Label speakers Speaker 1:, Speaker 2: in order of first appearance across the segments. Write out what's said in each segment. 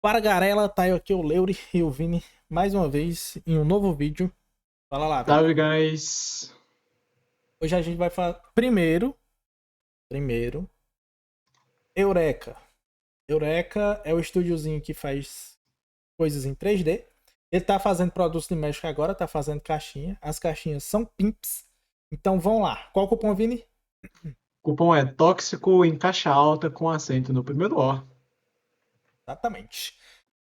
Speaker 1: Para Garela, tá eu aqui o Leuri e o Vini mais uma vez em um novo vídeo. Fala lá, Vini.
Speaker 2: Salve, guys!
Speaker 1: Hoje a gente vai falar primeiro, Eureka. Eureka é o estúdiozinho que faz coisas em 3D. Ele tá fazendo produtos de México agora, tá fazendo caixinha. As caixinhas são pimps. Então vão lá. Qual o cupom, Vini?
Speaker 2: O cupom é tóxico em caixa alta com acento no primeiro O.
Speaker 1: Exatamente.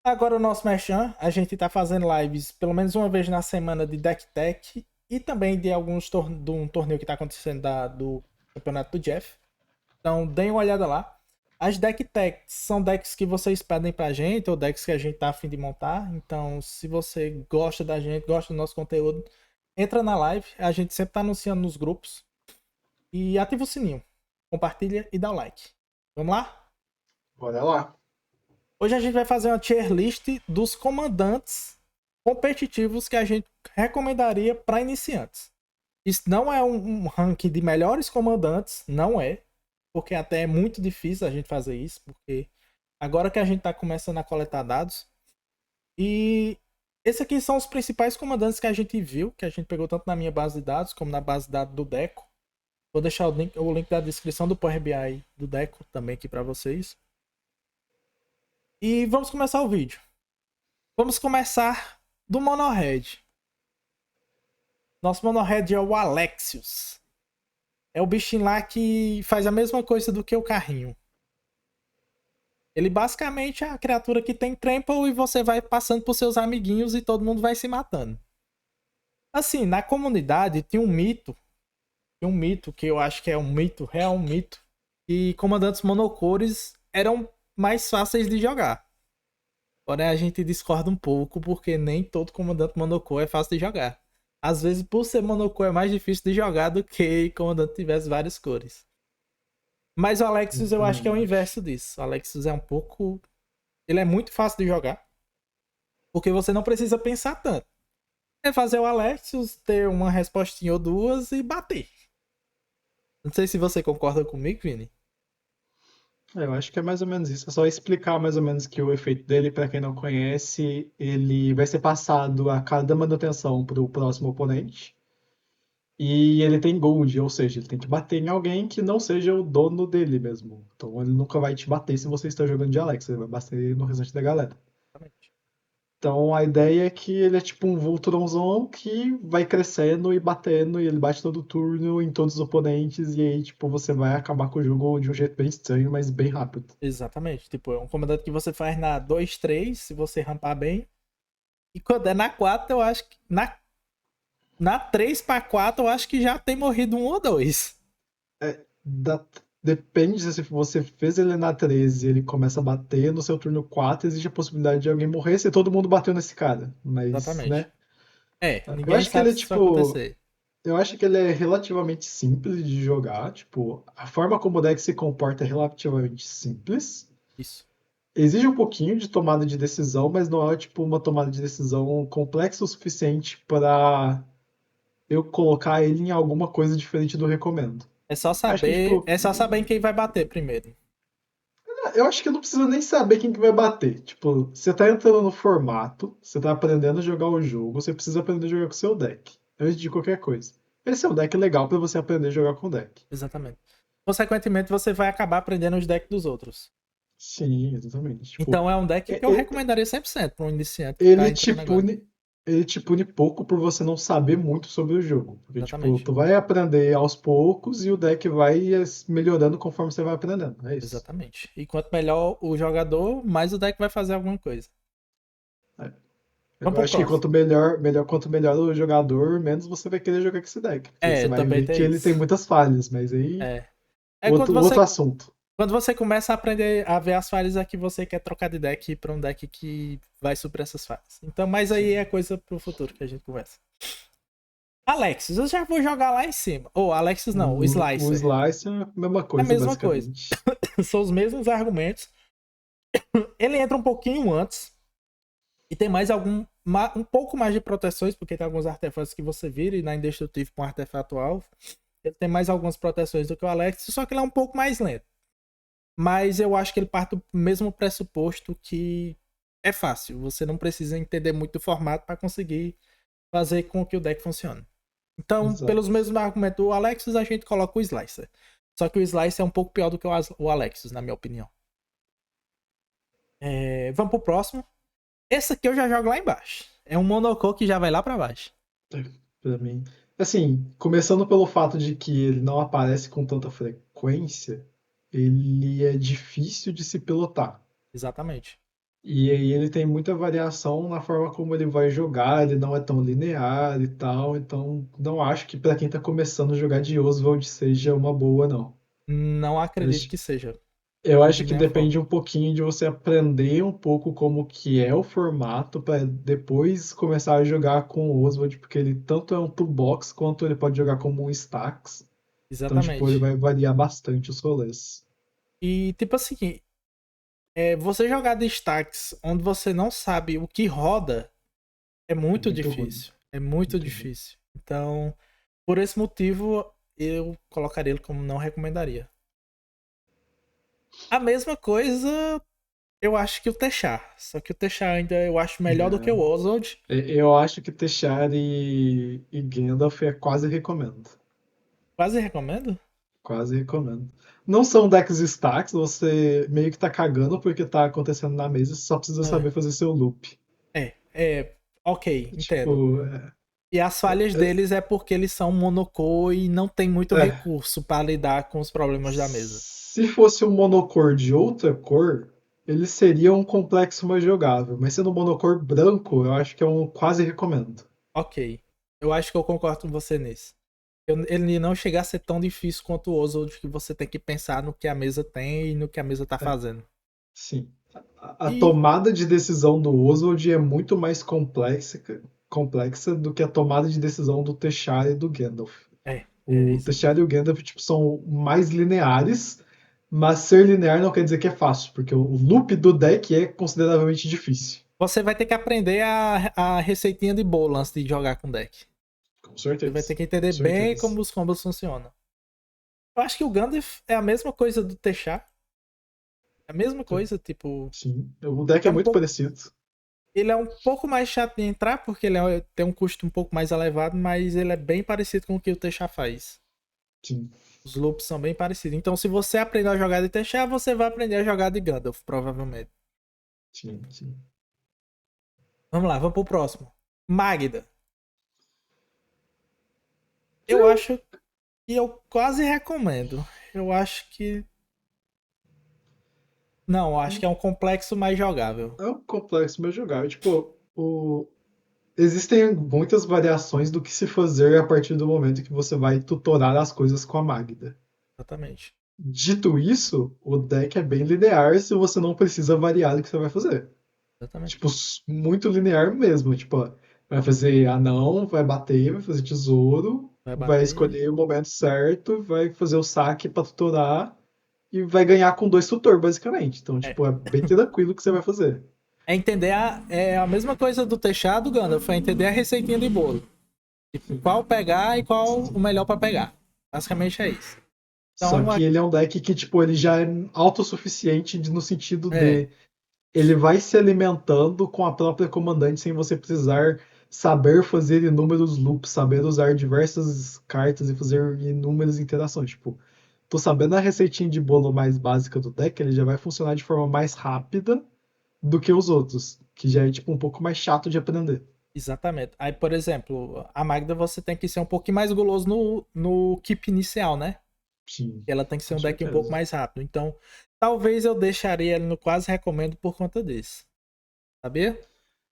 Speaker 1: Agora o nosso merchan, a gente tá fazendo lives pelo menos uma vez na semana de Deck Tech e também de de um torneio que tá acontecendo do campeonato do Jeff. Então deem uma olhada lá. As Deck Techs são decks que vocês pedem pra gente, ou decks que a gente tá afim de montar. Então, se você gosta da gente, gosta do nosso conteúdo, entra na live. A gente sempre tá anunciando nos grupos. E ativa o sininho. Compartilha e dá o like. Vamos lá?
Speaker 2: Bora lá.
Speaker 1: Hoje a gente vai fazer uma tier list dos comandantes competitivos que a gente recomendaria para iniciantes. Isso não é um ranking de melhores comandantes, não é, porque até é muito difícil a gente fazer isso, porque agora que a gente está começando a coletar dados, e esses aqui são os principais comandantes que a gente viu, que a gente pegou tanto na minha base de dados como na base de dados do Deco. Vou deixar o link da descrição do Power BI do Deco também aqui para vocês. E vamos começar o vídeo. Vamos começar do Monohead. Nosso Monohead é o Alexios. É o bichinho lá que faz a mesma coisa do que o carrinho. Ele basicamente é a criatura que tem trample e você vai passando por seus amiguinhos e todo mundo vai se matando. Assim, na comunidade tinha um mito. Tem um mito que eu acho que é um mito, real um mito. Que comandantes monocores eram mais fáceis de jogar. Porém, a gente discorda um pouco, porque nem todo comandante Monocore é fácil de jogar. Às vezes, por ser Monocore, é mais difícil de jogar do que comandante tivesse várias cores. Mas o Alexios eu acho que é o
Speaker 2: Exatamente.
Speaker 1: inverso disso. O Alexios é um pouco. Ele é muito fácil de jogar, porque você não precisa pensar tanto. É fazer o Alexios, ter uma respostinha ou duas e bater. Não sei se você concorda comigo, Vini.
Speaker 2: Eu acho que é mais ou menos isso. É só explicar mais ou menos que o efeito dele, para quem não conhece, ele vai ser passado a cada manutenção para o próximo oponente. E ele tem gold, ou seja, ele tem que bater em alguém que não seja o dono dele mesmo. Então ele nunca vai te bater se você está jogando de Alex, ele vai bater no restante da galera.
Speaker 1: Exatamente.
Speaker 2: Então a ideia é que ele é tipo um Voltronzão que vai crescendo e batendo, e ele bate todo turno em todos os oponentes, e aí tipo você vai acabar com o jogo de um jeito bem estranho, mas bem rápido.
Speaker 1: Exatamente. Tipo, é um comandante que você faz na 2-3, se você rampar bem. E quando é na 4, eu acho que. Na 3 para 4, eu acho que já tem morrido um ou dois.
Speaker 2: Da- Depende se você fez ele na 13 e ele começa a bater no seu turno 4, existe a possibilidade de alguém morrer se todo mundo bateu nesse cara. Mas,
Speaker 1: Exatamente.
Speaker 2: né?
Speaker 1: É,
Speaker 2: Eu
Speaker 1: ninguém
Speaker 2: acho que
Speaker 1: sabe
Speaker 2: ele é
Speaker 1: se isso vai
Speaker 2: tipo.
Speaker 1: acontecer.
Speaker 2: Eu acho que ele é relativamente simples de jogar. Tipo, a forma como o deck se comporta é relativamente simples.
Speaker 1: Isso.
Speaker 2: Exige um pouquinho de tomada de decisão, mas não é tipo uma tomada de decisão complexa o suficiente para eu colocar ele em alguma coisa diferente do recomendo. Acho que, tipo,
Speaker 1: É só saber em quem vai bater primeiro.
Speaker 2: eu acho que não precisa nem saber quem que vai bater. Tipo, você tá entrando no formato, você tá aprendendo a jogar o jogo, você precisa aprender a jogar com o seu deck, antes de qualquer coisa. Esse é um deck legal pra você aprender a jogar com o deck.
Speaker 1: Exatamente. Consequentemente, você vai acabar aprendendo os decks dos outros.
Speaker 2: Sim, exatamente. Tipo,
Speaker 1: Então é um deck que eu
Speaker 2: e-
Speaker 1: recomendaria 100% para um iniciante que tá
Speaker 2: ele
Speaker 1: entrando agora.
Speaker 2: ele te pune pouco por você não saber muito sobre o jogo. Porque, tipo,
Speaker 1: Exatamente.
Speaker 2: tu vai aprender aos poucos e o deck vai melhorando conforme você vai aprendendo. É isso.
Speaker 1: Exatamente. E quanto melhor o jogador, mais o deck vai fazer alguma coisa.
Speaker 2: É.
Speaker 1: Vamos
Speaker 2: Eu
Speaker 1: pro
Speaker 2: acho que
Speaker 1: próximo.
Speaker 2: quanto melhor o jogador, menos você vai querer jogar com esse deck. Porque
Speaker 1: É,
Speaker 2: você vai
Speaker 1: também
Speaker 2: ver que
Speaker 1: tem
Speaker 2: ele tem
Speaker 1: isso.
Speaker 2: muitas falhas, mas aí
Speaker 1: É. É quando
Speaker 2: outro
Speaker 1: você
Speaker 2: assunto.
Speaker 1: Quando você começa a aprender a ver as falhas é que você quer trocar de deck para um deck que vai suprir essas falhas. Então, mas aí é
Speaker 2: Sim.
Speaker 1: coisa pro futuro que a gente conversa. Alexis, eu já vou jogar lá em cima. Ou Alexis não, o
Speaker 2: O
Speaker 1: Slicer.
Speaker 2: Slice é a mesma
Speaker 1: É a
Speaker 2: coisa,
Speaker 1: mesma coisa.
Speaker 2: basicamente.
Speaker 1: São os mesmos argumentos. Ele entra um pouquinho antes e tem mais um pouco mais de proteções, porque tem alguns artefatos que você vira e na indestrutível com um artefato alvo. Ele tem mais algumas proteções do que o Alexis, só que ele é um pouco mais lento. Mas eu acho que ele parte do mesmo pressuposto que é fácil. Você não precisa entender muito do formato para conseguir fazer com que o deck funcione. Então, pelos
Speaker 2: Exato.
Speaker 1: mesmos argumentos do Alexis, a gente coloca o Slicer. Só que o Slicer é um pouco pior do que o Alexis, na minha opinião. Vamos pro próximo. Esse aqui eu já jogo lá embaixo. É um Monocô que já vai lá pra baixo.
Speaker 2: Pra mim. Assim, começando pelo fato de que ele não aparece com tanta frequência, ele é difícil de se pilotar.
Speaker 1: Exatamente.
Speaker 2: E aí ele tem muita variação na forma como ele vai jogar, ele não é tão linear e tal, então não acho que pra quem tá começando a jogar de Oswald seja uma boa, não.
Speaker 1: Não
Speaker 2: Eu
Speaker 1: acredito
Speaker 2: acho
Speaker 1: que seja.
Speaker 2: eu acho
Speaker 1: De
Speaker 2: que
Speaker 1: nenhuma
Speaker 2: depende
Speaker 1: forma.
Speaker 2: um pouquinho de você aprender um pouco como que é o formato para depois começar a jogar com o Oswald, porque ele tanto é um toolbox quanto ele pode jogar como um stacks. Então, tipo, ele
Speaker 1: Exatamente.
Speaker 2: vai variar bastante os rolês.
Speaker 1: E, tipo assim, você jogar de stacks onde você não sabe o que roda é
Speaker 2: É
Speaker 1: muito
Speaker 2: muito ruim,
Speaker 1: difícil. É muito
Speaker 2: muito ruim.
Speaker 1: difícil. Então, por esse motivo, eu colocaria ele como não recomendaria. A mesma coisa, eu acho que o Techar. Só que o Techar ainda eu acho melhor do que o
Speaker 2: É,
Speaker 1: Oswald.
Speaker 2: eu acho que Teshari e Gandalf é quase recomendo.
Speaker 1: Quase recomendo.
Speaker 2: Quase recomendo. Não são decks stacks, você meio que tá cagando porque tá acontecendo na mesa, você só precisa
Speaker 1: É,
Speaker 2: saber fazer seu loop.
Speaker 1: ok, entendo.
Speaker 2: Tipo,
Speaker 1: E as falhas deles é porque eles são monocô e não tem muito
Speaker 2: é,
Speaker 1: recurso para lidar com os problemas da mesa.
Speaker 2: se fosse um monocor de outra cor, ele seria um complexo mais jogável. Mas sendo um monocor branco, eu acho que é um quase recomendo.
Speaker 1: Ok. Eu acho que eu concordo com você nisso. Ele não chega a ser tão difícil quanto o Oswald, que você tem que pensar no que a mesa tem e no que a mesa tá
Speaker 2: É,
Speaker 1: fazendo.
Speaker 2: sim. A
Speaker 1: E
Speaker 2: tomada de decisão do Oswald é muito mais complexa do que a tomada de decisão do Teshari e do Gandalf.
Speaker 1: é
Speaker 2: O
Speaker 1: isso.
Speaker 2: Teshari e o Gandalf tipo, são mais lineares, mas ser linear não quer dizer que é fácil, porque o loop do deck é consideravelmente difícil.
Speaker 1: Você vai ter que aprender a receitinha de bolo antes de jogar com deck.
Speaker 2: Com
Speaker 1: Você vai
Speaker 2: certeza.
Speaker 1: ter que
Speaker 2: Com
Speaker 1: entender bem
Speaker 2: certeza.
Speaker 1: como os combos funcionam. Eu acho que o Gandalf é a mesma coisa do Techar. É a mesma coisa, tipo.
Speaker 2: Sim. O deck
Speaker 1: É
Speaker 2: é
Speaker 1: um
Speaker 2: muito
Speaker 1: pouco.
Speaker 2: parecido.
Speaker 1: Ele é um pouco mais chato de entrar, porque tem um custo um pouco mais elevado, mas ele é bem parecido com o que o Techar faz.
Speaker 2: Sim.
Speaker 1: Os loops são bem parecidos. Então, se você aprender a jogar de Techar, você vai aprender a jogar de Gandalf, provavelmente.
Speaker 2: Sim. Sim.
Speaker 1: Vamos lá, vamos pro próximo. Magda. Eu acho que eu quase recomendo. Eu acho que. Não, eu acho que é um complexo mais jogável.
Speaker 2: É um complexo meio jogável. Tipo, existem muitas variações do que se fazer a partir do momento que você vai tutorar as coisas com a Magda.
Speaker 1: Exatamente.
Speaker 2: Dito isso, o deck é bem linear se você não precisa variar o que você vai fazer.
Speaker 1: Exatamente.
Speaker 2: Tipo, muito linear mesmo. Tipo, ó, vai fazer anão, vai bater, vai fazer tesouro,
Speaker 1: Vai
Speaker 2: vai
Speaker 1: bater.
Speaker 2: escolher o momento certo, vai fazer o saque pra tutorar e vai ganhar com dois tutor, basicamente. Então,
Speaker 1: É.
Speaker 2: tipo, é bem tranquilo o que você vai fazer.
Speaker 1: É a mesma coisa do Techar do Gandalf. É entender a receitinha de bolo. Tipo, qual pegar e qual o melhor pra pegar. Basicamente é isso.
Speaker 2: Só
Speaker 1: Então,
Speaker 2: que ele é um deck que, tipo, ele já é autossuficiente no sentido
Speaker 1: é.
Speaker 2: de ele vai se alimentando com a própria comandante sem você precisar saber fazer inúmeros loops, saber usar diversas cartas e fazer inúmeras interações. Tipo, tô sabendo a receitinha de bolo mais básica do deck, ele já vai funcionar de forma mais rápida do que os outros, que já é tipo um pouco mais chato de aprender.
Speaker 1: Exatamente. Aí, por exemplo, a Magda você tem que ser um pouquinho mais guloso no keep inicial, né?
Speaker 2: Sim,
Speaker 1: Ela tem que ser
Speaker 2: com
Speaker 1: um deck um pouco
Speaker 2: certeza.
Speaker 1: mais rápido. Então, talvez eu deixaria ele no quase recomendo por conta disso. Sabia?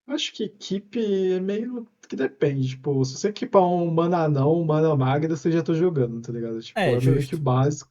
Speaker 2: Acho que equipe é meio que depende. Tipo, se você equipar um mana não, um mana magra, você já tá jogando, tá ligado? Tipo,
Speaker 1: É,
Speaker 2: é meio que
Speaker 1: justo.
Speaker 2: básico.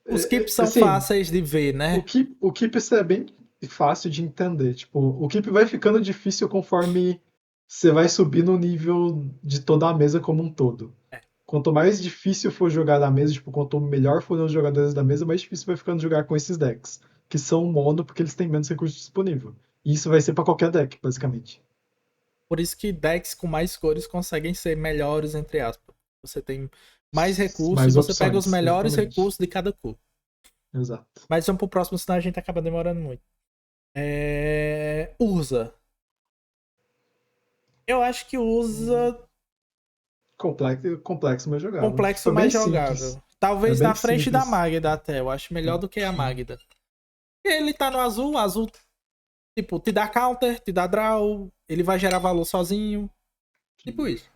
Speaker 1: Os keeps são
Speaker 2: Assim,
Speaker 1: fáceis de ver, né?
Speaker 2: o keep isso é bem fácil de entender. Tipo, o keep vai ficando difícil conforme você vai subir no nível de toda a mesa como um todo.
Speaker 1: É,
Speaker 2: Quanto mais difícil for jogar na mesa, tipo, quanto melhor forem os jogadores da mesa, mais difícil vai ficando jogar com esses decks. Que são mono porque eles têm menos recursos disponível. E isso vai ser pra qualquer deck, basicamente.
Speaker 1: por isso que decks com mais cores conseguem ser melhores, entre aspas. Você tem mais recursos e
Speaker 2: Mais
Speaker 1: você pega os
Speaker 2: opções,
Speaker 1: melhores
Speaker 2: exatamente.
Speaker 1: recursos de cada cor.
Speaker 2: Exato.
Speaker 1: Mas vamos pro próximo, senão a gente acaba demorando muito. Urza. Eu acho que
Speaker 2: Hum,
Speaker 1: Urza
Speaker 2: complexo, mas jogável. Tipo,
Speaker 1: complexo
Speaker 2: é bem
Speaker 1: mais
Speaker 2: simples.
Speaker 1: jogável.
Speaker 2: É
Speaker 1: Talvez
Speaker 2: bem
Speaker 1: na frente da
Speaker 2: simples.
Speaker 1: Magda até. Eu acho melhor do que a Magda. Ele tá no azul, azul, tipo, te dá counter, te dá draw, ele vai gerar valor sozinho. Tipo isso.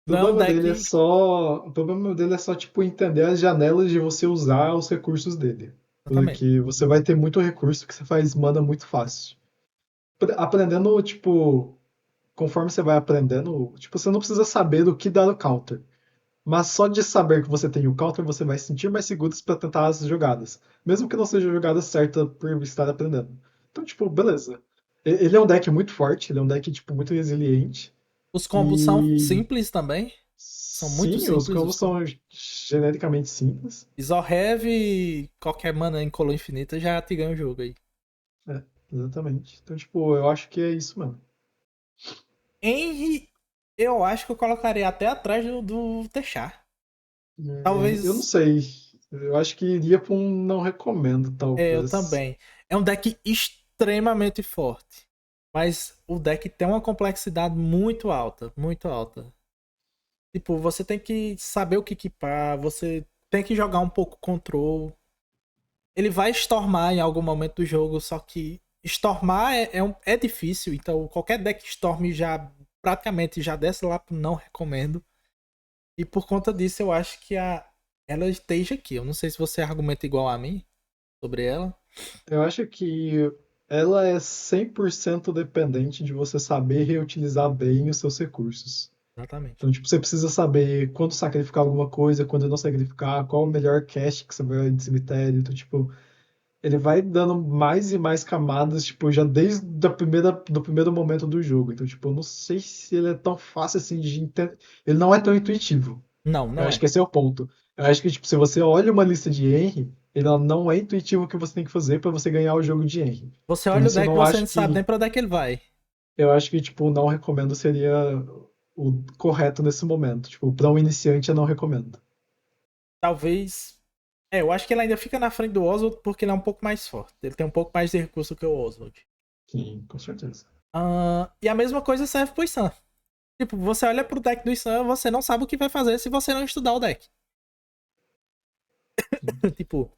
Speaker 2: O
Speaker 1: Não é um
Speaker 2: problema dele é
Speaker 1: deck.
Speaker 2: só, o problema dele é só tipo entender as janelas de você usar os recursos dele,
Speaker 1: Exatamente.
Speaker 2: porque você vai ter muito recurso que você faz mana muito fácil. Aprendendo, tipo, conforme você vai aprendendo, tipo, você não precisa saber do que dar o counter. Mas só de saber que você tem o counter, você vai se sentir mais seguro para tentar as jogadas. Mesmo que não seja a jogada certa por estar aprendendo. Então, tipo, beleza. Ele é um deck muito forte, ele é um deck, tipo, muito resiliente.
Speaker 1: Os combos são
Speaker 2: E
Speaker 1: simples também. São muito
Speaker 2: sim, os
Speaker 1: simples os
Speaker 2: combos
Speaker 1: combos.
Speaker 2: são genericamente simples.
Speaker 1: Zorheavy, qualquer mana em color infinita já te ganha o jogo aí.
Speaker 2: É, exatamente. Então, tipo, eu acho que é isso mesmo.
Speaker 1: Henry, eu acho que eu colocaria até atrás do Techar.
Speaker 2: Eu não
Speaker 1: Talvez.
Speaker 2: sei. Eu acho que iria pra um não recomendo,
Speaker 1: Eu
Speaker 2: talvez.
Speaker 1: também. É um deck extremamente forte. Mas o deck tem uma complexidade muito alta. Muito alta. Tipo, você tem que saber o que equipar. Você tem que jogar um pouco control. Ele vai stormar em algum momento do jogo. Só que stormar é difícil. Então, qualquer deck storm já praticamente já desce lá pro não recomendo. E por conta disso, eu acho que ela esteja aqui. Eu não sei se você argumenta igual a mim sobre ela.
Speaker 2: Eu acho que ela é 100% dependente de você saber reutilizar bem os seus recursos.
Speaker 1: Exatamente.
Speaker 2: Então, tipo, você precisa saber quando sacrificar alguma coisa, quando não sacrificar, qual o melhor cast que você vai de cemitério. Então, tipo, ele vai dando mais e mais camadas, tipo, já desde do primeiro momento do jogo. Então, tipo, eu não sei se ele é tão fácil assim de entender. Ele não é tão intuitivo.
Speaker 1: Não,
Speaker 2: Eu
Speaker 1: não
Speaker 2: acho que
Speaker 1: é.
Speaker 2: esse é o ponto. Eu acho que, tipo, se você olha uma lista de Henry, ele não é intuitivo o que você tem que fazer para você ganhar o jogo de Henry.
Speaker 1: Você
Speaker 2: Por
Speaker 1: olha o
Speaker 2: isso eu
Speaker 1: deck e
Speaker 2: não
Speaker 1: você não
Speaker 2: acho
Speaker 1: sabe nem
Speaker 2: que.
Speaker 1: pra onde é que ele vai.
Speaker 2: Eu acho que, tipo, não recomendo seria o correto nesse momento. Tipo, para um iniciante eu não recomendo.
Speaker 1: Talvez. Eu acho que ele ainda fica na frente do Oswald porque ele é um pouco mais forte. Ele tem um pouco mais de recurso que o Oswald.
Speaker 2: Sim, com certeza.
Speaker 1: E a mesma coisa serve pro Sam. Tipo, você olha pro deck do Sam, você não sabe o que vai fazer se você não estudar o deck. Tipo,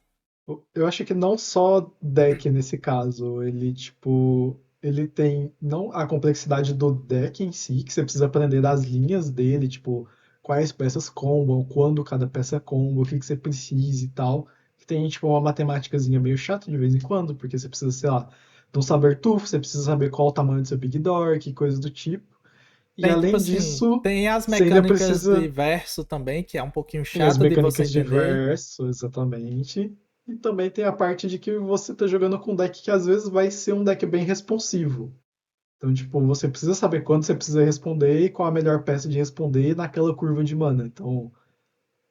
Speaker 2: Eu acho que não só deck nesse caso, ele tipo, ele tem não a complexidade do deck em si, que você precisa aprender das linhas dele, tipo, quais peças combam, quando cada peça comba, o que que você precisa e tal. Que tem tipo uma matemáticazinha meio chata de vez em quando, porque você precisa, sei lá, de um saber tufo, você precisa saber qual o tamanho do seu Big Dork, coisas do tipo. E
Speaker 1: tem tipo
Speaker 2: além
Speaker 1: assim,
Speaker 2: disso,
Speaker 1: tem as
Speaker 2: você ainda
Speaker 1: mecânicas de
Speaker 2: precisa.
Speaker 1: verso também, que é um pouquinho
Speaker 2: Tem as
Speaker 1: chata de você
Speaker 2: mecânicas de
Speaker 1: entender.
Speaker 2: verso, exatamente. E também tem a parte de que você tá jogando com um deck que às vezes vai ser um deck bem responsivo. Então, tipo, você precisa saber quando você precisa responder e qual a melhor peça de responder naquela curva de mana. Então,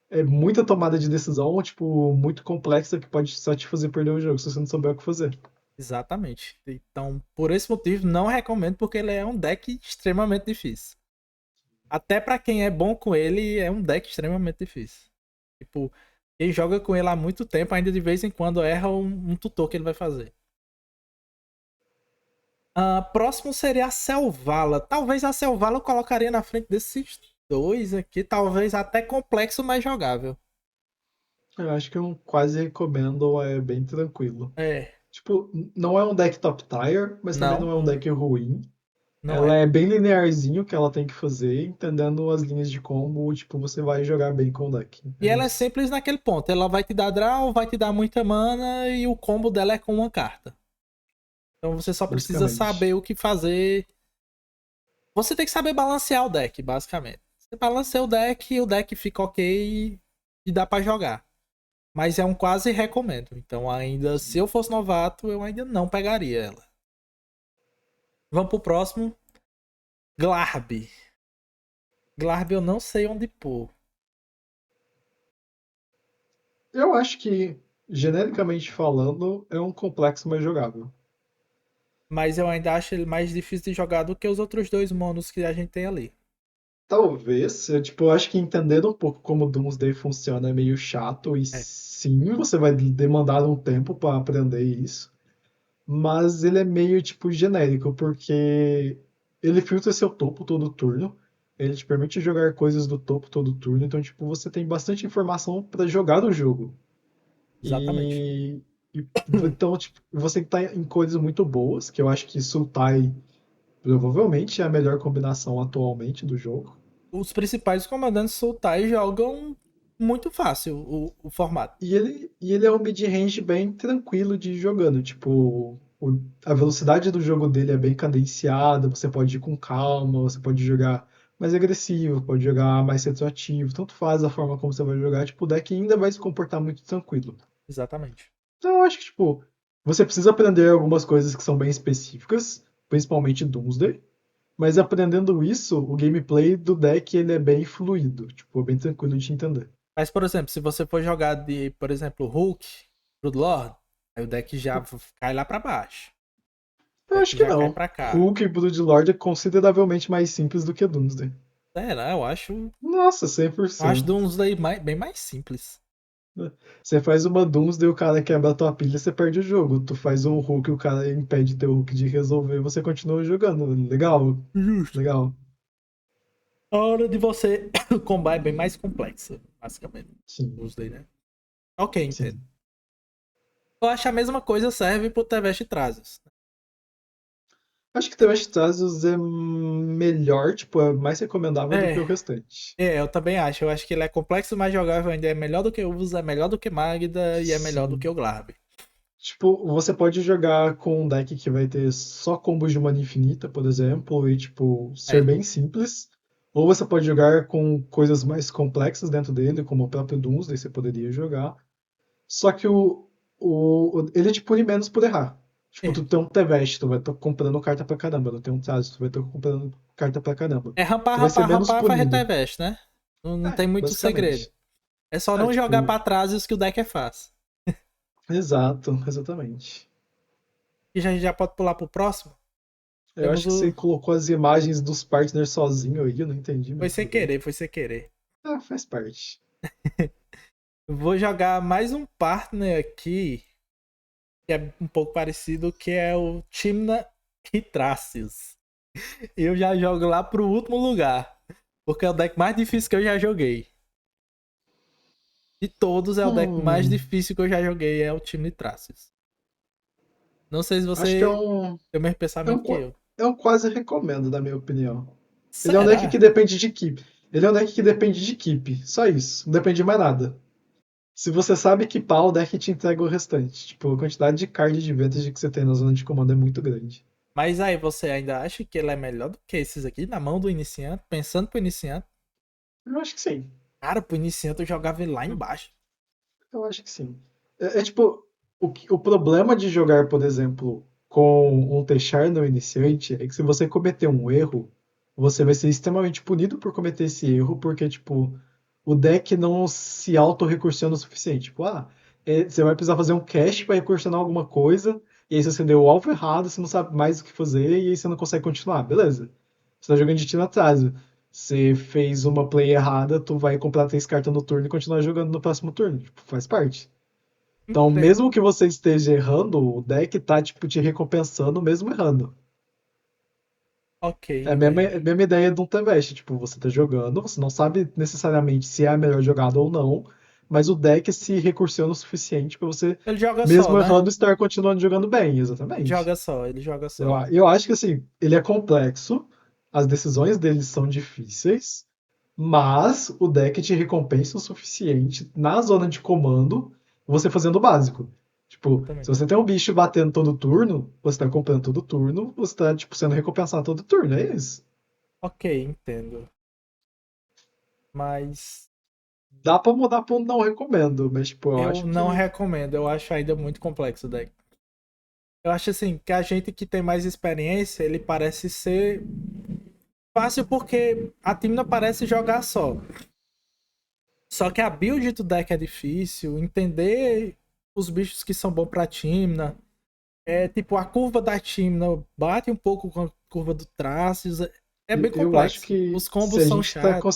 Speaker 2: é muita tomada de decisão, tipo, muito complexa que pode só te fazer perder o jogo se você não souber o que fazer.
Speaker 1: Exatamente. Então, por esse motivo, não recomendo porque ele é um deck extremamente difícil. Até pra quem é bom com ele, é um deck extremamente difícil. Tipo, quem joga com ele há muito tempo, ainda de vez em quando erra um tutor que ele vai fazer. Próximo seria a Selvala. Talvez a Selvala eu colocaria na frente desses dois aqui. Talvez até complexo, mas jogável.
Speaker 2: Eu acho que eu quase recomendo, é bem tranquilo.
Speaker 1: É,
Speaker 2: Tipo, não é um deck top tier, mas também não
Speaker 1: não,
Speaker 2: é um deck ruim.
Speaker 1: não
Speaker 2: Ela
Speaker 1: é.
Speaker 2: é bem linearzinho o que ela tem que fazer, entendendo as linhas de combo, tipo, você vai jogar bem com o deck.
Speaker 1: E
Speaker 2: É
Speaker 1: ela é
Speaker 2: isso.
Speaker 1: simples naquele ponto. Ela vai te dar draw, vai te dar muita mana e o combo dela é com uma carta. Então você só precisa saber
Speaker 2: Basicamente.
Speaker 1: o que fazer. Você tem que saber balancear o deck, basicamente. Você balanceia o deck fica ok e dá pra jogar. Mas é um quase recomendo. Então, ainda, se eu fosse novato, eu ainda não pegaria ela. Vamos pro próximo. Glarb. Glarb eu não sei onde pôr.
Speaker 2: Eu acho que, genericamente falando, é um complexo mais jogável.
Speaker 1: Mas eu ainda acho ele mais difícil de jogar do que os outros dois monos que a gente tem ali.
Speaker 2: Talvez, eu acho que entendendo um pouco como o Doomsday funciona é meio chato, e
Speaker 1: É,
Speaker 2: sim, você vai demandar um tempo para aprender isso, mas ele é meio, tipo, genérico, porque ele filtra seu topo todo turno, ele te permite jogar coisas do topo todo turno, então, tipo, você tem bastante informação para jogar o jogo.
Speaker 1: exatamente.
Speaker 2: E, então, tipo, você tá em coisas muito boas, que eu acho que Sultai provavelmente é a melhor combinação atualmente do jogo.
Speaker 1: Os principais comandantes Sultai jogam muito fácil o formato.
Speaker 2: E ele é um mid-range bem tranquilo de ir jogando. Tipo, a velocidade do jogo dele é bem cadenciada, você pode ir com calma, você pode jogar mais agressivo, pode jogar mais retroativo, tanto faz a forma como você vai jogar, tipo, o deck ainda vai se comportar muito tranquilo.
Speaker 1: Exatamente.
Speaker 2: Então eu acho que, tipo, você precisa aprender algumas coisas que são bem específicas, principalmente Doomsday, mas aprendendo isso, o gameplay do deck ele é bem fluido, tipo, bem tranquilo de entender.
Speaker 1: Mas, por exemplo, se você for jogar de, por exemplo, Hulk, Broodlord, aí o deck já cai lá pra baixo. O
Speaker 2: Eu
Speaker 1: deck
Speaker 2: acho que
Speaker 1: já cai
Speaker 2: não.
Speaker 1: pra cá.
Speaker 2: Hulk e Bloodlord é consideravelmente mais simples do que Doomsday.
Speaker 1: Será?
Speaker 2: Nossa,
Speaker 1: Eu acho
Speaker 2: 100%.
Speaker 1: Doomsday bem mais simples.
Speaker 2: Você faz uma Doomsday e o cara quebra a tua pilha, você perde o jogo. Tu faz um Hulk e o cara impede teu Hulk de resolver, você continua jogando. Legal,
Speaker 1: Justo.
Speaker 2: legal.
Speaker 1: A hora de você combar é bem mais complexa, basicamente.
Speaker 2: Sim,
Speaker 1: Doomsday, né? Ok, entendo.
Speaker 2: sim.
Speaker 1: Eu acho que a mesma coisa serve pro Teveste Trazos.
Speaker 2: Acho que Tempest Trazos é melhor, tipo, é mais recomendável do que
Speaker 1: É,
Speaker 2: o restante.
Speaker 1: eu também acho. Eu acho que ele é complexo, mas jogável ainda é melhor do que o Uso, é melhor do que Magda e é melhor do que
Speaker 2: Sim.
Speaker 1: o Glarb.
Speaker 2: Tipo, você pode jogar com um deck que vai ter só combos de mana infinita, por exemplo, e, tipo, ser
Speaker 1: É,
Speaker 2: bem simples. Ou você pode jogar com coisas mais complexas dentro dele, como o próprio Doomsday você poderia jogar. Só que ele te pune menos por errar. Tipo,
Speaker 1: é.
Speaker 2: tu tem um Tevest, tu vai estar comprando carta pra caramba. Tu tem um Trazos, tu vai estar comprando carta pra caramba.
Speaker 1: É rampar,
Speaker 2: Tu vai ser
Speaker 1: rampar,
Speaker 2: menos
Speaker 1: rampar, faz
Speaker 2: punido.
Speaker 1: Reteveste, né? Não
Speaker 2: É,
Speaker 1: tem muito segredo.
Speaker 2: basicamente.
Speaker 1: É só
Speaker 2: É,
Speaker 1: não jogar
Speaker 2: tipo,
Speaker 1: pra trás os que o deck é fácil.
Speaker 2: exato, exatamente.
Speaker 1: E já pode pular pro próximo.
Speaker 2: Eu
Speaker 1: Temos
Speaker 2: acho que você
Speaker 1: o.
Speaker 2: colocou as imagens dos partners sozinho aí, eu não entendi,
Speaker 1: Foi
Speaker 2: mas
Speaker 1: sem
Speaker 2: tudo bem.
Speaker 1: querer, foi sem querer.
Speaker 2: Ah, faz parte.
Speaker 1: Vou jogar mais um partner aqui, que é um pouco parecido, que é o Timna Hitracius. Eu já jogo lá pro último lugar. Porque é o deck mais difícil que eu já joguei. De todos, é o deck mais
Speaker 2: Hum,
Speaker 1: difícil que eu já joguei, é o Timna Hitracius. Não sei se
Speaker 2: acho que é
Speaker 1: você
Speaker 2: um,
Speaker 1: tem o mesmo
Speaker 2: é um,
Speaker 1: pensamento que eu.
Speaker 2: é um quase recomendo, na minha opinião. Ele é um deck que
Speaker 1: Será?
Speaker 2: depende de keep. Ele é um deck que depende de keep. Só isso. Não depende de mais nada. Se você sabe equipar, o deck te entrega o restante. Tipo, a quantidade de card de vantage que você tem na zona de comando é muito grande.
Speaker 1: Mas aí você ainda acha que ele é melhor do que esses aqui, na mão do iniciante? Pensando pro iniciante?
Speaker 2: Eu acho que sim.
Speaker 1: Cara, pro iniciante eu jogava ele lá embaixo.
Speaker 2: Eu acho que sim. Tipo, o problema de jogar, por exemplo, com um Techar no iniciante é que se você cometer um erro, você vai ser extremamente punido por cometer esse erro, porque, tipo, o deck não se auto-recursiona o suficiente. Tipo, você vai precisar fazer um cache para recursionar alguma coisa, e aí você deu o alvo errado, você não sabe mais o que fazer, e aí você não consegue continuar. Beleza. Você tá jogando de tiro atrás. Você fez uma play errada, tu vai comprar 3 cartas no turno e continuar jogando no próximo turno. Tipo, faz parte. Então,
Speaker 1: Entendo.
Speaker 2: mesmo que você esteja errando, o deck tá, tipo, te recompensando mesmo errando.
Speaker 1: Ok,
Speaker 2: É
Speaker 1: entendo.
Speaker 2: a mesma ideia de um Tempest. Tipo, você tá jogando, você não sabe necessariamente se é a melhor jogada ou não, mas o deck se recursiona o suficiente pra você,
Speaker 1: Ele joga só,
Speaker 2: mesmo
Speaker 1: né?
Speaker 2: errando, estar continuando jogando bem. Exatamente.
Speaker 1: Joga só, ele joga
Speaker 2: Eu,
Speaker 1: só.
Speaker 2: eu acho que, assim, ele é complexo, as decisões dele são difíceis, mas o deck te recompensa o suficiente na zona de comando, você fazendo o básico. Tipo, se
Speaker 1: Exatamente.
Speaker 2: você tem um bicho batendo todo turno, você tá comprando todo turno, você tá, tipo, sendo recompensado todo turno, é isso.
Speaker 1: Ok, entendo. Mas
Speaker 2: Dá pra mudar pra um não recomendo, mas, tipo, eu
Speaker 1: eu
Speaker 2: acho
Speaker 1: não
Speaker 2: que.
Speaker 1: recomendo. Eu acho ainda muito complexo o deck. Eu acho assim, que a gente que tem mais experiência, ele parece ser fácil porque a Timna parece jogar só. Só que a build do deck é difícil, entender os bichos que são bons pra Timna. É tipo, a curva da Timna bate um pouco com a curva do Traces. É bem
Speaker 2: Eu acho
Speaker 1: complexo.
Speaker 2: que
Speaker 1: Os combos são chatos.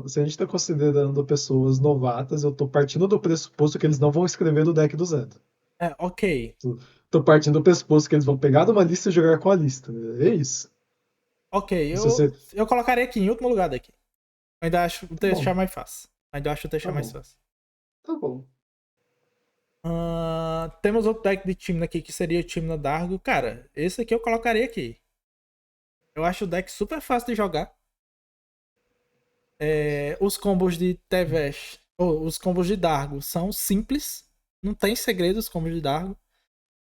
Speaker 2: se a gente tá considerando pessoas novatas, eu tô partindo do pressuposto que eles não vão escrever no deck do zero.
Speaker 1: É, ok.
Speaker 2: Tô partindo do pressuposto que eles vão pegar de uma lista e jogar com a lista. É isso.
Speaker 1: Ok,
Speaker 2: E se você.
Speaker 1: eu colocaria aqui, em último lugar daqui. Eu ainda acho o
Speaker 2: Tá bom,
Speaker 1: Teixeira mais fácil. Ainda acho o
Speaker 2: tá
Speaker 1: Teixeira mais
Speaker 2: bom,
Speaker 1: fácil.
Speaker 2: tá bom.
Speaker 1: Temos outro deck de Tymna aqui, que seria o Tymna Dargo. Cara, esse aqui eu colocaria aqui. Eu acho o deck super fácil de jogar. Os combos de Tevesh, ou os combos de Dargo são simples. Não tem segredo os combos de Dargo.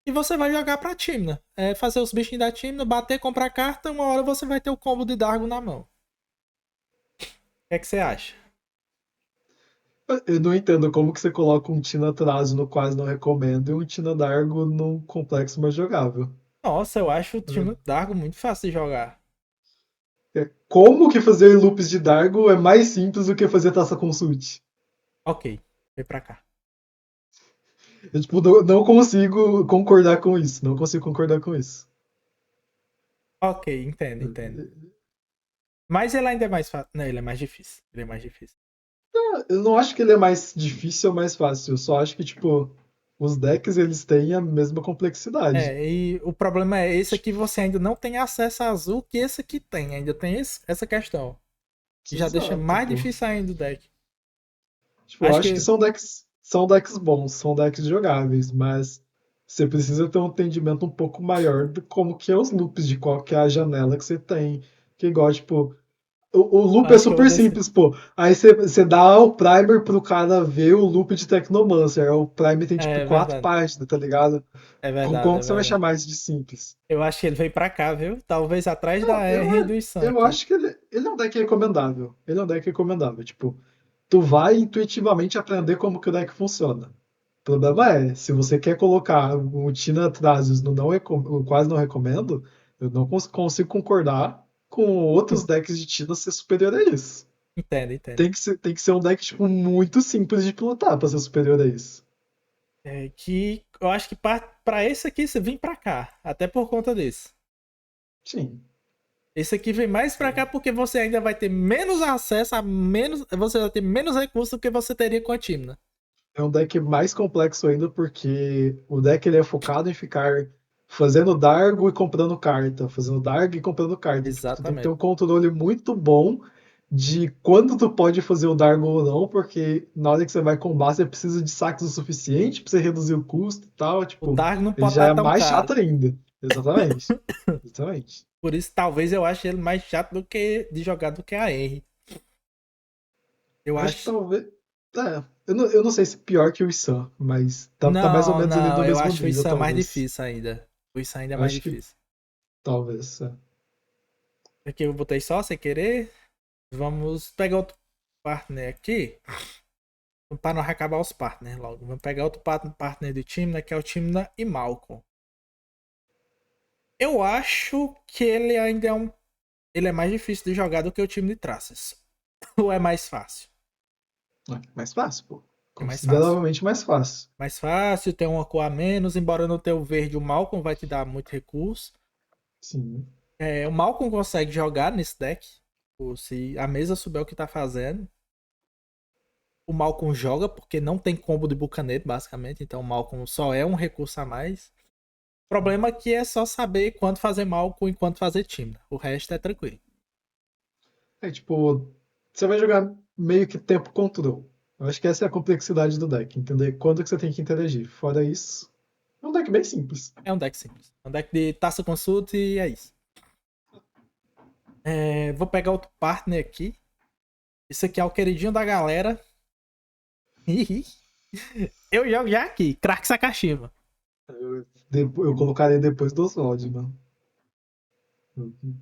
Speaker 1: E você vai jogar pra Tymna. Fazer os bichinhos da Tymna, bater, comprar carta. Uma hora você vai ter o combo de Dargo na mão. O que é que você acha?
Speaker 2: Eu não entendo como que você coloca um Tina Traso no quase não recomendo e um Tina Dargo num complexo mais jogável.
Speaker 1: Nossa, eu acho o Tymna Dargo muito fácil de jogar.
Speaker 2: Como que fazer loops de Dargo é mais simples do que fazer taça consult?
Speaker 1: Ok, vem pra cá.
Speaker 2: Eu, tipo, não consigo concordar com isso. Não consigo concordar com isso.
Speaker 1: Ok, entendo, entendo. Mas ele ainda é mais fácil. Não, ele é mais difícil. Ele é mais difícil.
Speaker 2: Eu não acho que ele é mais difícil ou mais fácil. Eu só acho que, tipo, os decks eles têm a mesma complexidade.
Speaker 1: E o problema é esse aqui você ainda não tem acesso a azul que esse aqui tem. Ainda tem essa questão. Que já deixa
Speaker 2: Exato,
Speaker 1: mais
Speaker 2: pô.
Speaker 1: difícil ainda o deck.
Speaker 2: Tipo, eu
Speaker 1: Acho
Speaker 2: acho que
Speaker 1: que.
Speaker 2: são decks bons, são decks jogáveis, mas você precisa ter um entendimento um pouco maior de como que é os loops, de qual que é a janela que você tem. Que igual, tipo, o loop é
Speaker 1: Acho que eu vou
Speaker 2: super
Speaker 1: descer.
Speaker 2: simples, pô. Aí você dá o primer pro cara ver o loop de Technomancer. O primer tem, tipo,
Speaker 1: É
Speaker 2: 4
Speaker 1: verdade.
Speaker 2: páginas, tá ligado?
Speaker 1: É verdade,
Speaker 2: Como
Speaker 1: é
Speaker 2: que você vai
Speaker 1: verdade.
Speaker 2: chamar isso de simples?
Speaker 1: Eu acho que ele veio pra cá, viu? Talvez atrás da
Speaker 2: Não,
Speaker 1: R do Issan
Speaker 2: eu
Speaker 1: aqui.
Speaker 2: acho que ele é um deck recomendável. Ele é um deck recomendável. Tipo, tu vai intuitivamente aprender como que o deck funciona. O problema é, se você quer colocar o Tina Trazios no não eu quase não recomendo, eu não consigo concordar com outros decks de Tina ser superior a isso.
Speaker 1: Entendo, entendo.
Speaker 2: Tem que ser um deck tipo, muito simples de pilotar pra ser superior a isso.
Speaker 1: Que eu acho que pra esse aqui você vem pra cá. Até por conta desse.
Speaker 2: Sim.
Speaker 1: Esse aqui vem mais pra cá porque você ainda vai ter menos acesso a menos. Você vai ter menos recursos do que você teria com a Tymna.
Speaker 2: É um deck mais complexo ainda porque o deck ele é focado em ficar fazendo Dargo e comprando carta, fazendo Dargo e comprando carta. Tipo, tu tem que ter
Speaker 1: Exatamente.
Speaker 2: um controle muito bom de quando tu pode fazer o Dargo ou não, porque na hora que você vai combar você precisa de saques o suficiente pra você reduzir o custo e tal.
Speaker 1: O
Speaker 2: Tipo,
Speaker 1: Dark não
Speaker 2: ele
Speaker 1: pode
Speaker 2: já
Speaker 1: estar
Speaker 2: é
Speaker 1: tão
Speaker 2: mais
Speaker 1: caro.
Speaker 2: chato ainda. Exatamente. Exatamente.
Speaker 1: Por isso, talvez eu ache ele mais chato do que de jogar do que a R. Eu
Speaker 2: Acho que
Speaker 1: acho.
Speaker 2: talvez. Eu não sei se pior que o Issan, mas tá mais ou
Speaker 1: Não,
Speaker 2: menos ali
Speaker 1: não,
Speaker 2: no
Speaker 1: eu
Speaker 2: mesmo
Speaker 1: acho
Speaker 2: nível,
Speaker 1: isso mais
Speaker 2: talvez.
Speaker 1: difícil ainda. Isso ainda é mais
Speaker 2: Acho que
Speaker 1: difícil.
Speaker 2: talvez.
Speaker 1: Aqui eu botei só sem querer. Vamos pegar outro partner aqui. Para não acabar os partners logo. Vamos pegar outro partner do time, né? Que é o Tymna e Malcolm. Eu acho que ele ainda é um. Ele é mais difícil de jogar do que o time de Traces. Ou é mais fácil?
Speaker 2: Mais fácil, pô.
Speaker 1: É mais fácil.
Speaker 2: Consideravelmente mais fácil.
Speaker 1: Mais fácil, tem uma cor a menos, embora não tenha o verde, o Malcolm vai te dar muito recurso.
Speaker 2: Sim.
Speaker 1: O Malcolm consegue jogar nesse deck. Se a mesa souber o que tá fazendo. O Malcolm joga porque não tem combo de bucaneiro, basicamente. Então o Malcolm só é um recurso a mais. O problema aqui é só saber quando fazer Malcolm e quando fazer Tymna. O resto é tranquilo.
Speaker 2: É tipo, você vai jogar meio que tempo control. Eu acho que essa é a complexidade do deck, entender quando que você tem que interagir. Fora isso, é um deck bem simples.
Speaker 1: É um deck simples. É um deck de taça consult e é isso. Vou pegar outro partner aqui. Isso aqui é o queridinho da galera. Eu jogo já aqui. Crack Sakashima.
Speaker 2: Eu colocaria depois do Oswald, mano.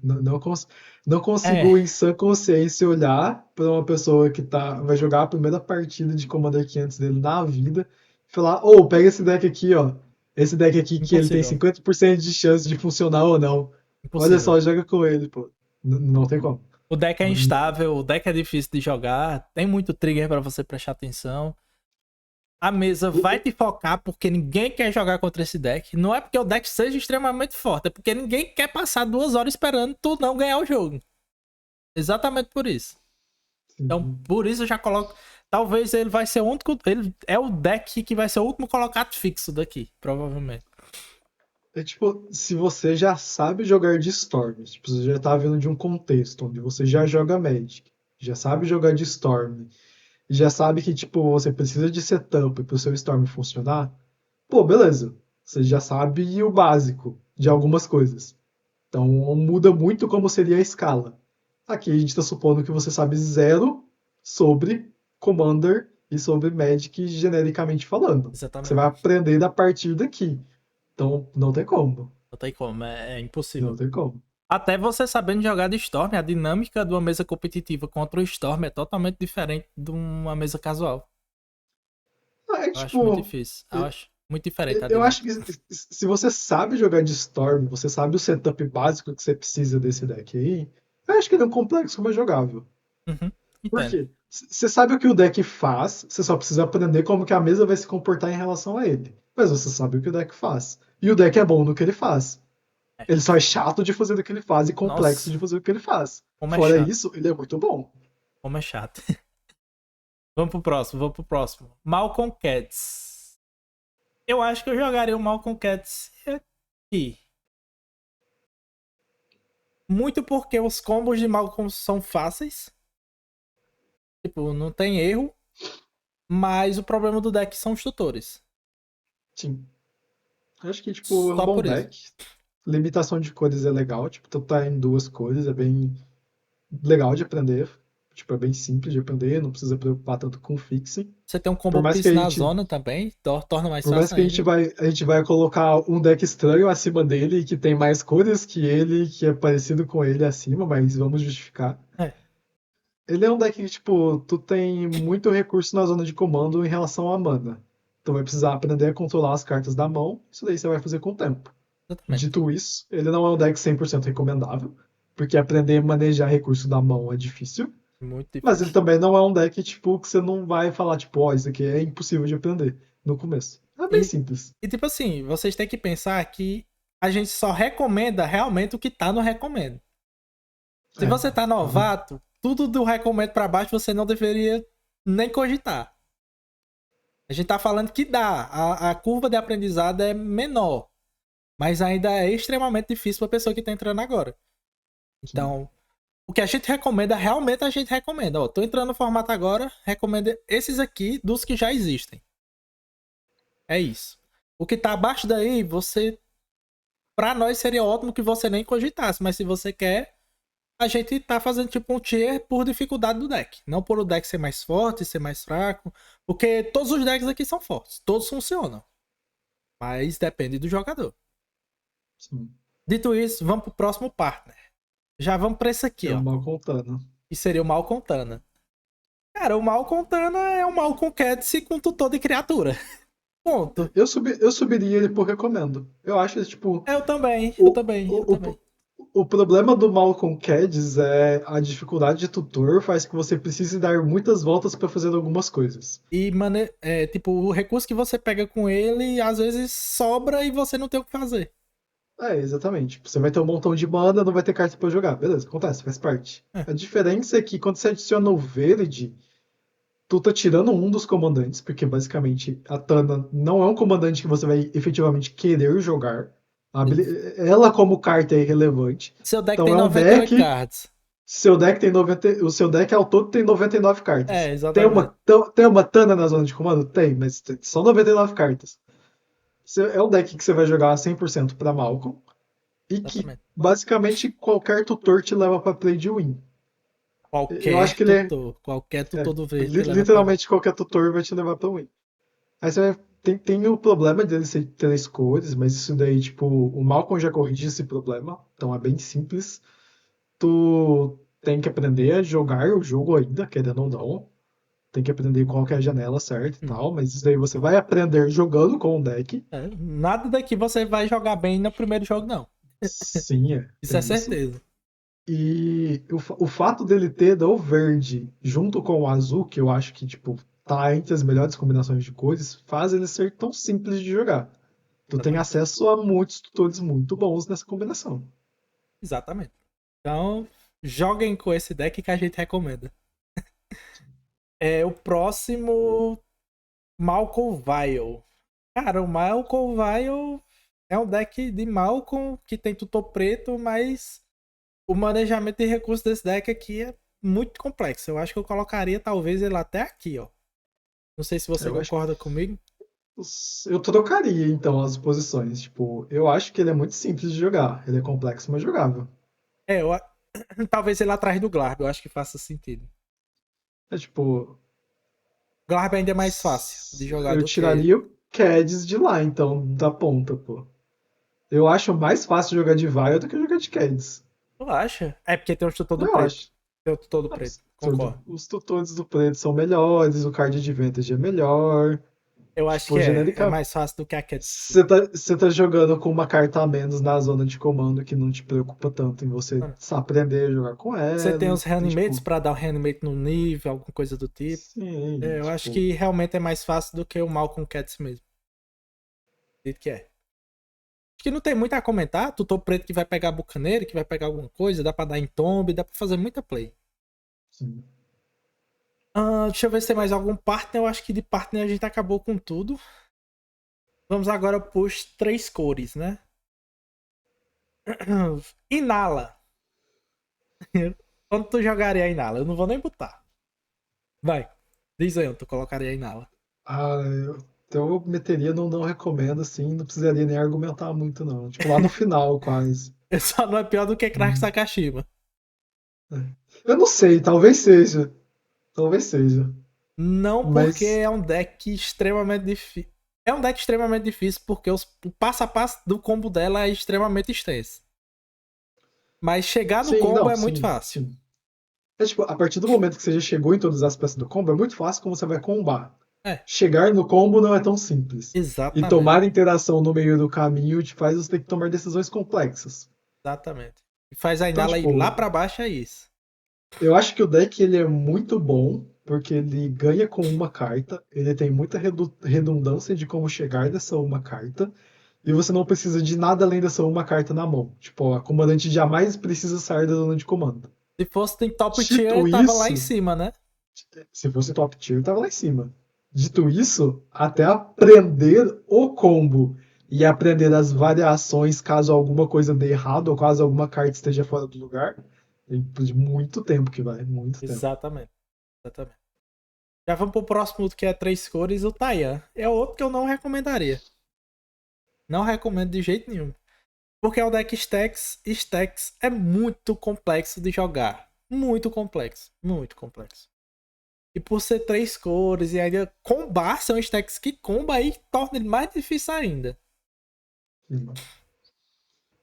Speaker 2: Não, não
Speaker 1: É,
Speaker 2: consigo, em sã consciência, olhar para uma pessoa que vai jogar a primeira partida de Commander 500 dele na vida e falar: Ô, pega esse deck aqui, ó. Esse deck aqui que ele tem
Speaker 1: impossível.
Speaker 2: 50% de chance de funcionar ou não. Olha
Speaker 1: Impossível.
Speaker 2: só, joga com ele, pô. Não tem como.
Speaker 1: O deck é instável, o deck é difícil de jogar, tem muito trigger pra você prestar atenção. A mesa vai te focar porque ninguém quer jogar contra esse deck. Não é porque o deck seja extremamente forte, é porque ninguém quer passar 2 horas esperando tu não ganhar o jogo. Exatamente por isso. Então,
Speaker 2: Sim.
Speaker 1: por isso eu já coloco. Talvez ele vai ser o único. Ele é o deck que vai ser o último colocado fixo daqui, provavelmente.
Speaker 2: É tipo, se você já sabe jogar de Storm, tipo, você já tá vindo de um contexto onde você já joga Magic, já sabe jogar de Storm, e já sabe que, tipo, você precisa de setup para o seu Storm funcionar, pô, beleza. Você já sabe o básico de algumas coisas. Então muda muito como seria a escala. Aqui a gente está supondo que você sabe zero sobre Commander e sobre Magic genericamente falando. Você
Speaker 1: Exatamente.
Speaker 2: vai aprender a partir daqui. Então não tem como.
Speaker 1: Não tem como, é
Speaker 2: Não
Speaker 1: impossível.
Speaker 2: tem como.
Speaker 1: Até você sabendo jogar de Storm, a dinâmica de uma mesa competitiva contra o Storm é totalmente diferente de uma mesa casual.
Speaker 2: É
Speaker 1: Eu acho muito
Speaker 2: tipo,
Speaker 1: difícil. Eu acho muito diferente a
Speaker 2: eu acho
Speaker 1: dinâmica.
Speaker 2: que se você sabe jogar de Storm, você sabe o setup básico que você precisa desse deck aí, eu acho que ele é um complexo, mas jogável.
Speaker 1: Uhum,
Speaker 2: Por
Speaker 1: entendo.
Speaker 2: quê? Você sabe o que o deck faz, você só precisa aprender como que a mesa vai se comportar em relação a ele. Mas você sabe o que o deck faz. E o deck é bom no que ele faz.
Speaker 1: É.
Speaker 2: Ele só é chato de fazer o que ele faz e complexo
Speaker 1: Nossa,
Speaker 2: de fazer o que ele faz.
Speaker 1: como é
Speaker 2: Fora
Speaker 1: chato.
Speaker 2: isso, ele é muito bom.
Speaker 1: Como é chato. Vamos pro próximo. Malcolm Cats. Eu acho que eu jogaria o Malcolm Cats aqui. Muito porque os combos de Malcolm são fáceis. Tipo, não tem erro. Mas o problema do deck são os tutores.
Speaker 2: Sim. Acho que, tipo, é um
Speaker 1: Só
Speaker 2: bom
Speaker 1: por isso.
Speaker 2: deck. Limitação de cores é legal. Tipo, tu tá em duas cores, é bem legal de aprender. Tipo, é bem simples de aprender, não precisa preocupar tanto com fixing.
Speaker 1: Você tem um
Speaker 2: Por
Speaker 1: combo
Speaker 2: mais que
Speaker 1: Piece
Speaker 2: a
Speaker 1: na
Speaker 2: gente
Speaker 1: zona também. Torna mais
Speaker 2: Por mais
Speaker 1: fácil
Speaker 2: que
Speaker 1: ainda.
Speaker 2: a gente vai colocar um deck estranho acima dele, que tem mais cores que ele, que é parecido com ele acima, mas vamos justificar.
Speaker 1: É.
Speaker 2: Ele é um deck que, tipo, tu tem muito recurso na zona de comando em relação à mana. Tu vai precisar aprender a controlar as cartas da mão, isso daí você vai fazer com o tempo.
Speaker 1: Exatamente.
Speaker 2: Dito isso, ele não é um deck 100% recomendável, porque aprender a manejar recurso da mão é difícil,
Speaker 1: Muito
Speaker 2: mas ele
Speaker 1: difícil.
Speaker 2: também não é um deck, tipo, que você não vai falar, tipo, ó, isso aqui é impossível de aprender no começo. É bem
Speaker 1: E,
Speaker 2: simples.
Speaker 1: e tipo assim, vocês têm que pensar que a gente só recomenda realmente o que tá no recomendo. Se
Speaker 2: É.
Speaker 1: você tá novato, tudo do recomendo pra baixo você não deveria nem cogitar. A gente tá falando que dá. A curva de aprendizado é menor. Mas ainda é extremamente difícil pra pessoa que tá entrando agora.
Speaker 2: Sim.
Speaker 1: Então, o que a gente recomenda, realmente a gente recomenda. Ó, tô entrando no formato agora, recomendo esses aqui dos que já existem. É isso. O que tá abaixo daí, você. Pra nós seria ótimo que você nem cogitasse, mas se você quer, a gente tá fazendo tipo um tier por dificuldade do deck. Não por o deck ser mais forte, ser mais fraco. Porque todos os decks aqui são fortes. Todos funcionam. Mas depende do jogador.
Speaker 2: Sim.
Speaker 1: Dito isso, vamos pro próximo partner. Já vamos pra esse
Speaker 2: Que
Speaker 1: aqui,
Speaker 2: é o
Speaker 1: ó.
Speaker 2: Malcontano.
Speaker 1: Que seria o Malcontana. Cara, o Malcontana é o Malcolm Cats com tutor de criatura. Ponto.
Speaker 2: Eu subiria ele por recomendo. Eu acho, tipo,
Speaker 1: Eu também, eu
Speaker 2: o,
Speaker 1: também, eu
Speaker 2: o,
Speaker 1: também.
Speaker 2: o, o problema do Malcolm Cades é a dificuldade de tutor faz que você precise dar muitas voltas para fazer algumas coisas.
Speaker 1: E, tipo, o recurso que você pega com ele, às vezes sobra e você não tem o que fazer.
Speaker 2: É, exatamente. Tipo, você vai ter um montão de mana, não vai ter carta para jogar. Beleza, acontece, faz parte.
Speaker 1: É.
Speaker 2: A diferença é que quando você adiciona o verde, tu tá tirando um dos comandantes, porque basicamente a Tana não é um comandante que você vai efetivamente querer jogar. Ela como carta é irrelevante.
Speaker 1: Seu deck
Speaker 2: Então
Speaker 1: tem
Speaker 2: é um
Speaker 1: 98
Speaker 2: deck.
Speaker 1: cards.
Speaker 2: Seu deck tem 90. O seu deck ao todo tem 99
Speaker 1: É,
Speaker 2: cartas.
Speaker 1: exatamente.
Speaker 2: Tem uma Tana na zona de comando? Tem, mas são 99 cartas. É um deck que você vai jogar 100% pra Malcolm. E que
Speaker 1: Exatamente.
Speaker 2: basicamente qualquer tutor te leva pra play de win. Eu acho que ele é.
Speaker 1: Qualquer tutor do verde te leva pra mim.
Speaker 2: Literalmente qualquer tutor vai te levar pra win. Aí tem o problema dele ser três cores, mas isso daí, tipo, o Malcolm já corrige esse problema. Então é bem simples. Tu tem que aprender a jogar o jogo ainda, querendo ou não. Tem que aprender qual que é a janela certa e
Speaker 1: Hum.
Speaker 2: tal, mas isso daí você vai aprender jogando com o deck.
Speaker 1: É, nada daqui você vai jogar bem no primeiro jogo, não.
Speaker 2: Sim,
Speaker 1: Isso é
Speaker 2: tem isso.
Speaker 1: certeza.
Speaker 2: E o fato dele ter o verde junto com o azul, que eu acho que, tipo, tá entre as melhores combinações de cores, faz ele ser tão simples de jogar. Tu tem
Speaker 1: Exatamente.
Speaker 2: acesso a muitos tutores muito bons nessa combinação.
Speaker 1: Exatamente. Então, joguem com esse deck que a gente recomenda. O próximo, Malcolm Vile. Cara, o Malcolm Vile é um deck de Malcolm que tem tutor preto, mas o manejamento de recursos desse deck aqui é muito complexo. Eu acho que eu colocaria talvez ele até aqui, ó. Não sei se você
Speaker 2: Eu acho
Speaker 1: concorda comigo.
Speaker 2: eu trocaria então as posições. Tipo, eu acho que ele é muito simples de jogar. Ele é complexo, mas jogável.
Speaker 1: É, eu, talvez ele atrás do Glarb, eu acho que faça sentido.
Speaker 2: É tipo,
Speaker 1: Glarb ainda é mais fácil de jogar
Speaker 2: eu
Speaker 1: do que.
Speaker 2: tiraria o Keds de lá, então, da ponta, pô. Eu acho mais fácil jogar de Vaio do que jogar de Keds.
Speaker 1: Tu acha? É porque tem o tutor do
Speaker 2: Eu
Speaker 1: preto.
Speaker 2: acho.
Speaker 1: Tem o tutor do preto, concordo.
Speaker 2: Os tutores do preto são melhores, o card de Advantage é melhor.
Speaker 1: Eu acho que
Speaker 2: Tipo,
Speaker 1: é
Speaker 2: genérica.
Speaker 1: mais fácil do que a Cats.
Speaker 2: Você tá jogando com uma carta a menos na zona de comando que não te preocupa tanto em você aprender a jogar com
Speaker 1: Você tem
Speaker 2: ela.
Speaker 1: os
Speaker 2: E,
Speaker 1: reanimates
Speaker 2: tipo,
Speaker 1: pra dar o reanimate no nível, alguma coisa do tipo.
Speaker 2: sim,
Speaker 1: Eu acho
Speaker 2: tipo,
Speaker 1: que realmente é mais fácil do que o Malcolm Cats mesmo. Dito que é. Acho que não tem muito a comentar. Tutor preto que vai pegar bucaneiro, que vai pegar alguma coisa, dá pra dar em tomb, dá pra fazer muita play.
Speaker 2: sim.
Speaker 1: Deixa eu ver se tem mais algum partner. Eu acho que de partner a gente acabou com tudo. Vamos agora pros 3 cores, né? Inala. Quando tu jogaria a Inala? Eu não vou nem botar. Vai. Diz aí onde tu colocaria a Inala.
Speaker 2: Ah, então eu meteria no não recomendo, assim, não precisaria nem argumentar muito, não. Tipo, lá no final, quase.
Speaker 1: Só não é pior do que Crack
Speaker 2: Hum.
Speaker 1: Sakashima.
Speaker 2: Eu não sei, talvez seja. Talvez seja.
Speaker 1: Não porque
Speaker 2: Mas,
Speaker 1: é um deck extremamente difícil. É um deck extremamente difícil porque o passo a passo do combo dela é extremamente extenso. Mas chegar no
Speaker 2: sim,
Speaker 1: combo
Speaker 2: não,
Speaker 1: é muito
Speaker 2: sim,
Speaker 1: fácil.
Speaker 2: sim. É tipo, a partir do momento que você já chegou em todas as peças do combo, é muito fácil como você vai combar.
Speaker 1: É,
Speaker 2: Chegar no combo não é tão simples. E
Speaker 1: exatamente.
Speaker 2: tomar interação no meio do caminho te faz você ter que tomar decisões complexas.
Speaker 1: Exatamente. E faz a
Speaker 2: Então,
Speaker 1: Inala ir lá
Speaker 2: tipo,
Speaker 1: pra baixo é isso.
Speaker 2: eu acho que o deck ele é muito bom, porque ele ganha com uma carta, ele tem muita redundância de como chegar dessa uma carta, e você não precisa de nada além dessa uma carta na mão. Tipo, a comandante jamais precisa sair da zona de comando.
Speaker 1: Se fosse em top tier,
Speaker 2: Dito
Speaker 1: tava lá em
Speaker 2: isso,
Speaker 1: cima, né?
Speaker 2: se fosse top tier, tava lá em cima. Dito isso, até aprender o combo e aprender as variações caso alguma coisa dê errado ou caso alguma carta esteja fora do lugar, tem muito tempo que vai, muito tempo.
Speaker 1: Exatamente. Exatamente. Já vamos pro próximo que é 3 cores, o Taiyan. É outro que eu não recomendaria. Não recomendo de jeito nenhum. Porque é o deck Stacks. Stacks é muito complexo de jogar. Muito complexo. Muito complexo. E por ser 3 cores e ainda combar, são stacks que comba aí torna ele mais difícil ainda.
Speaker 2: Sim.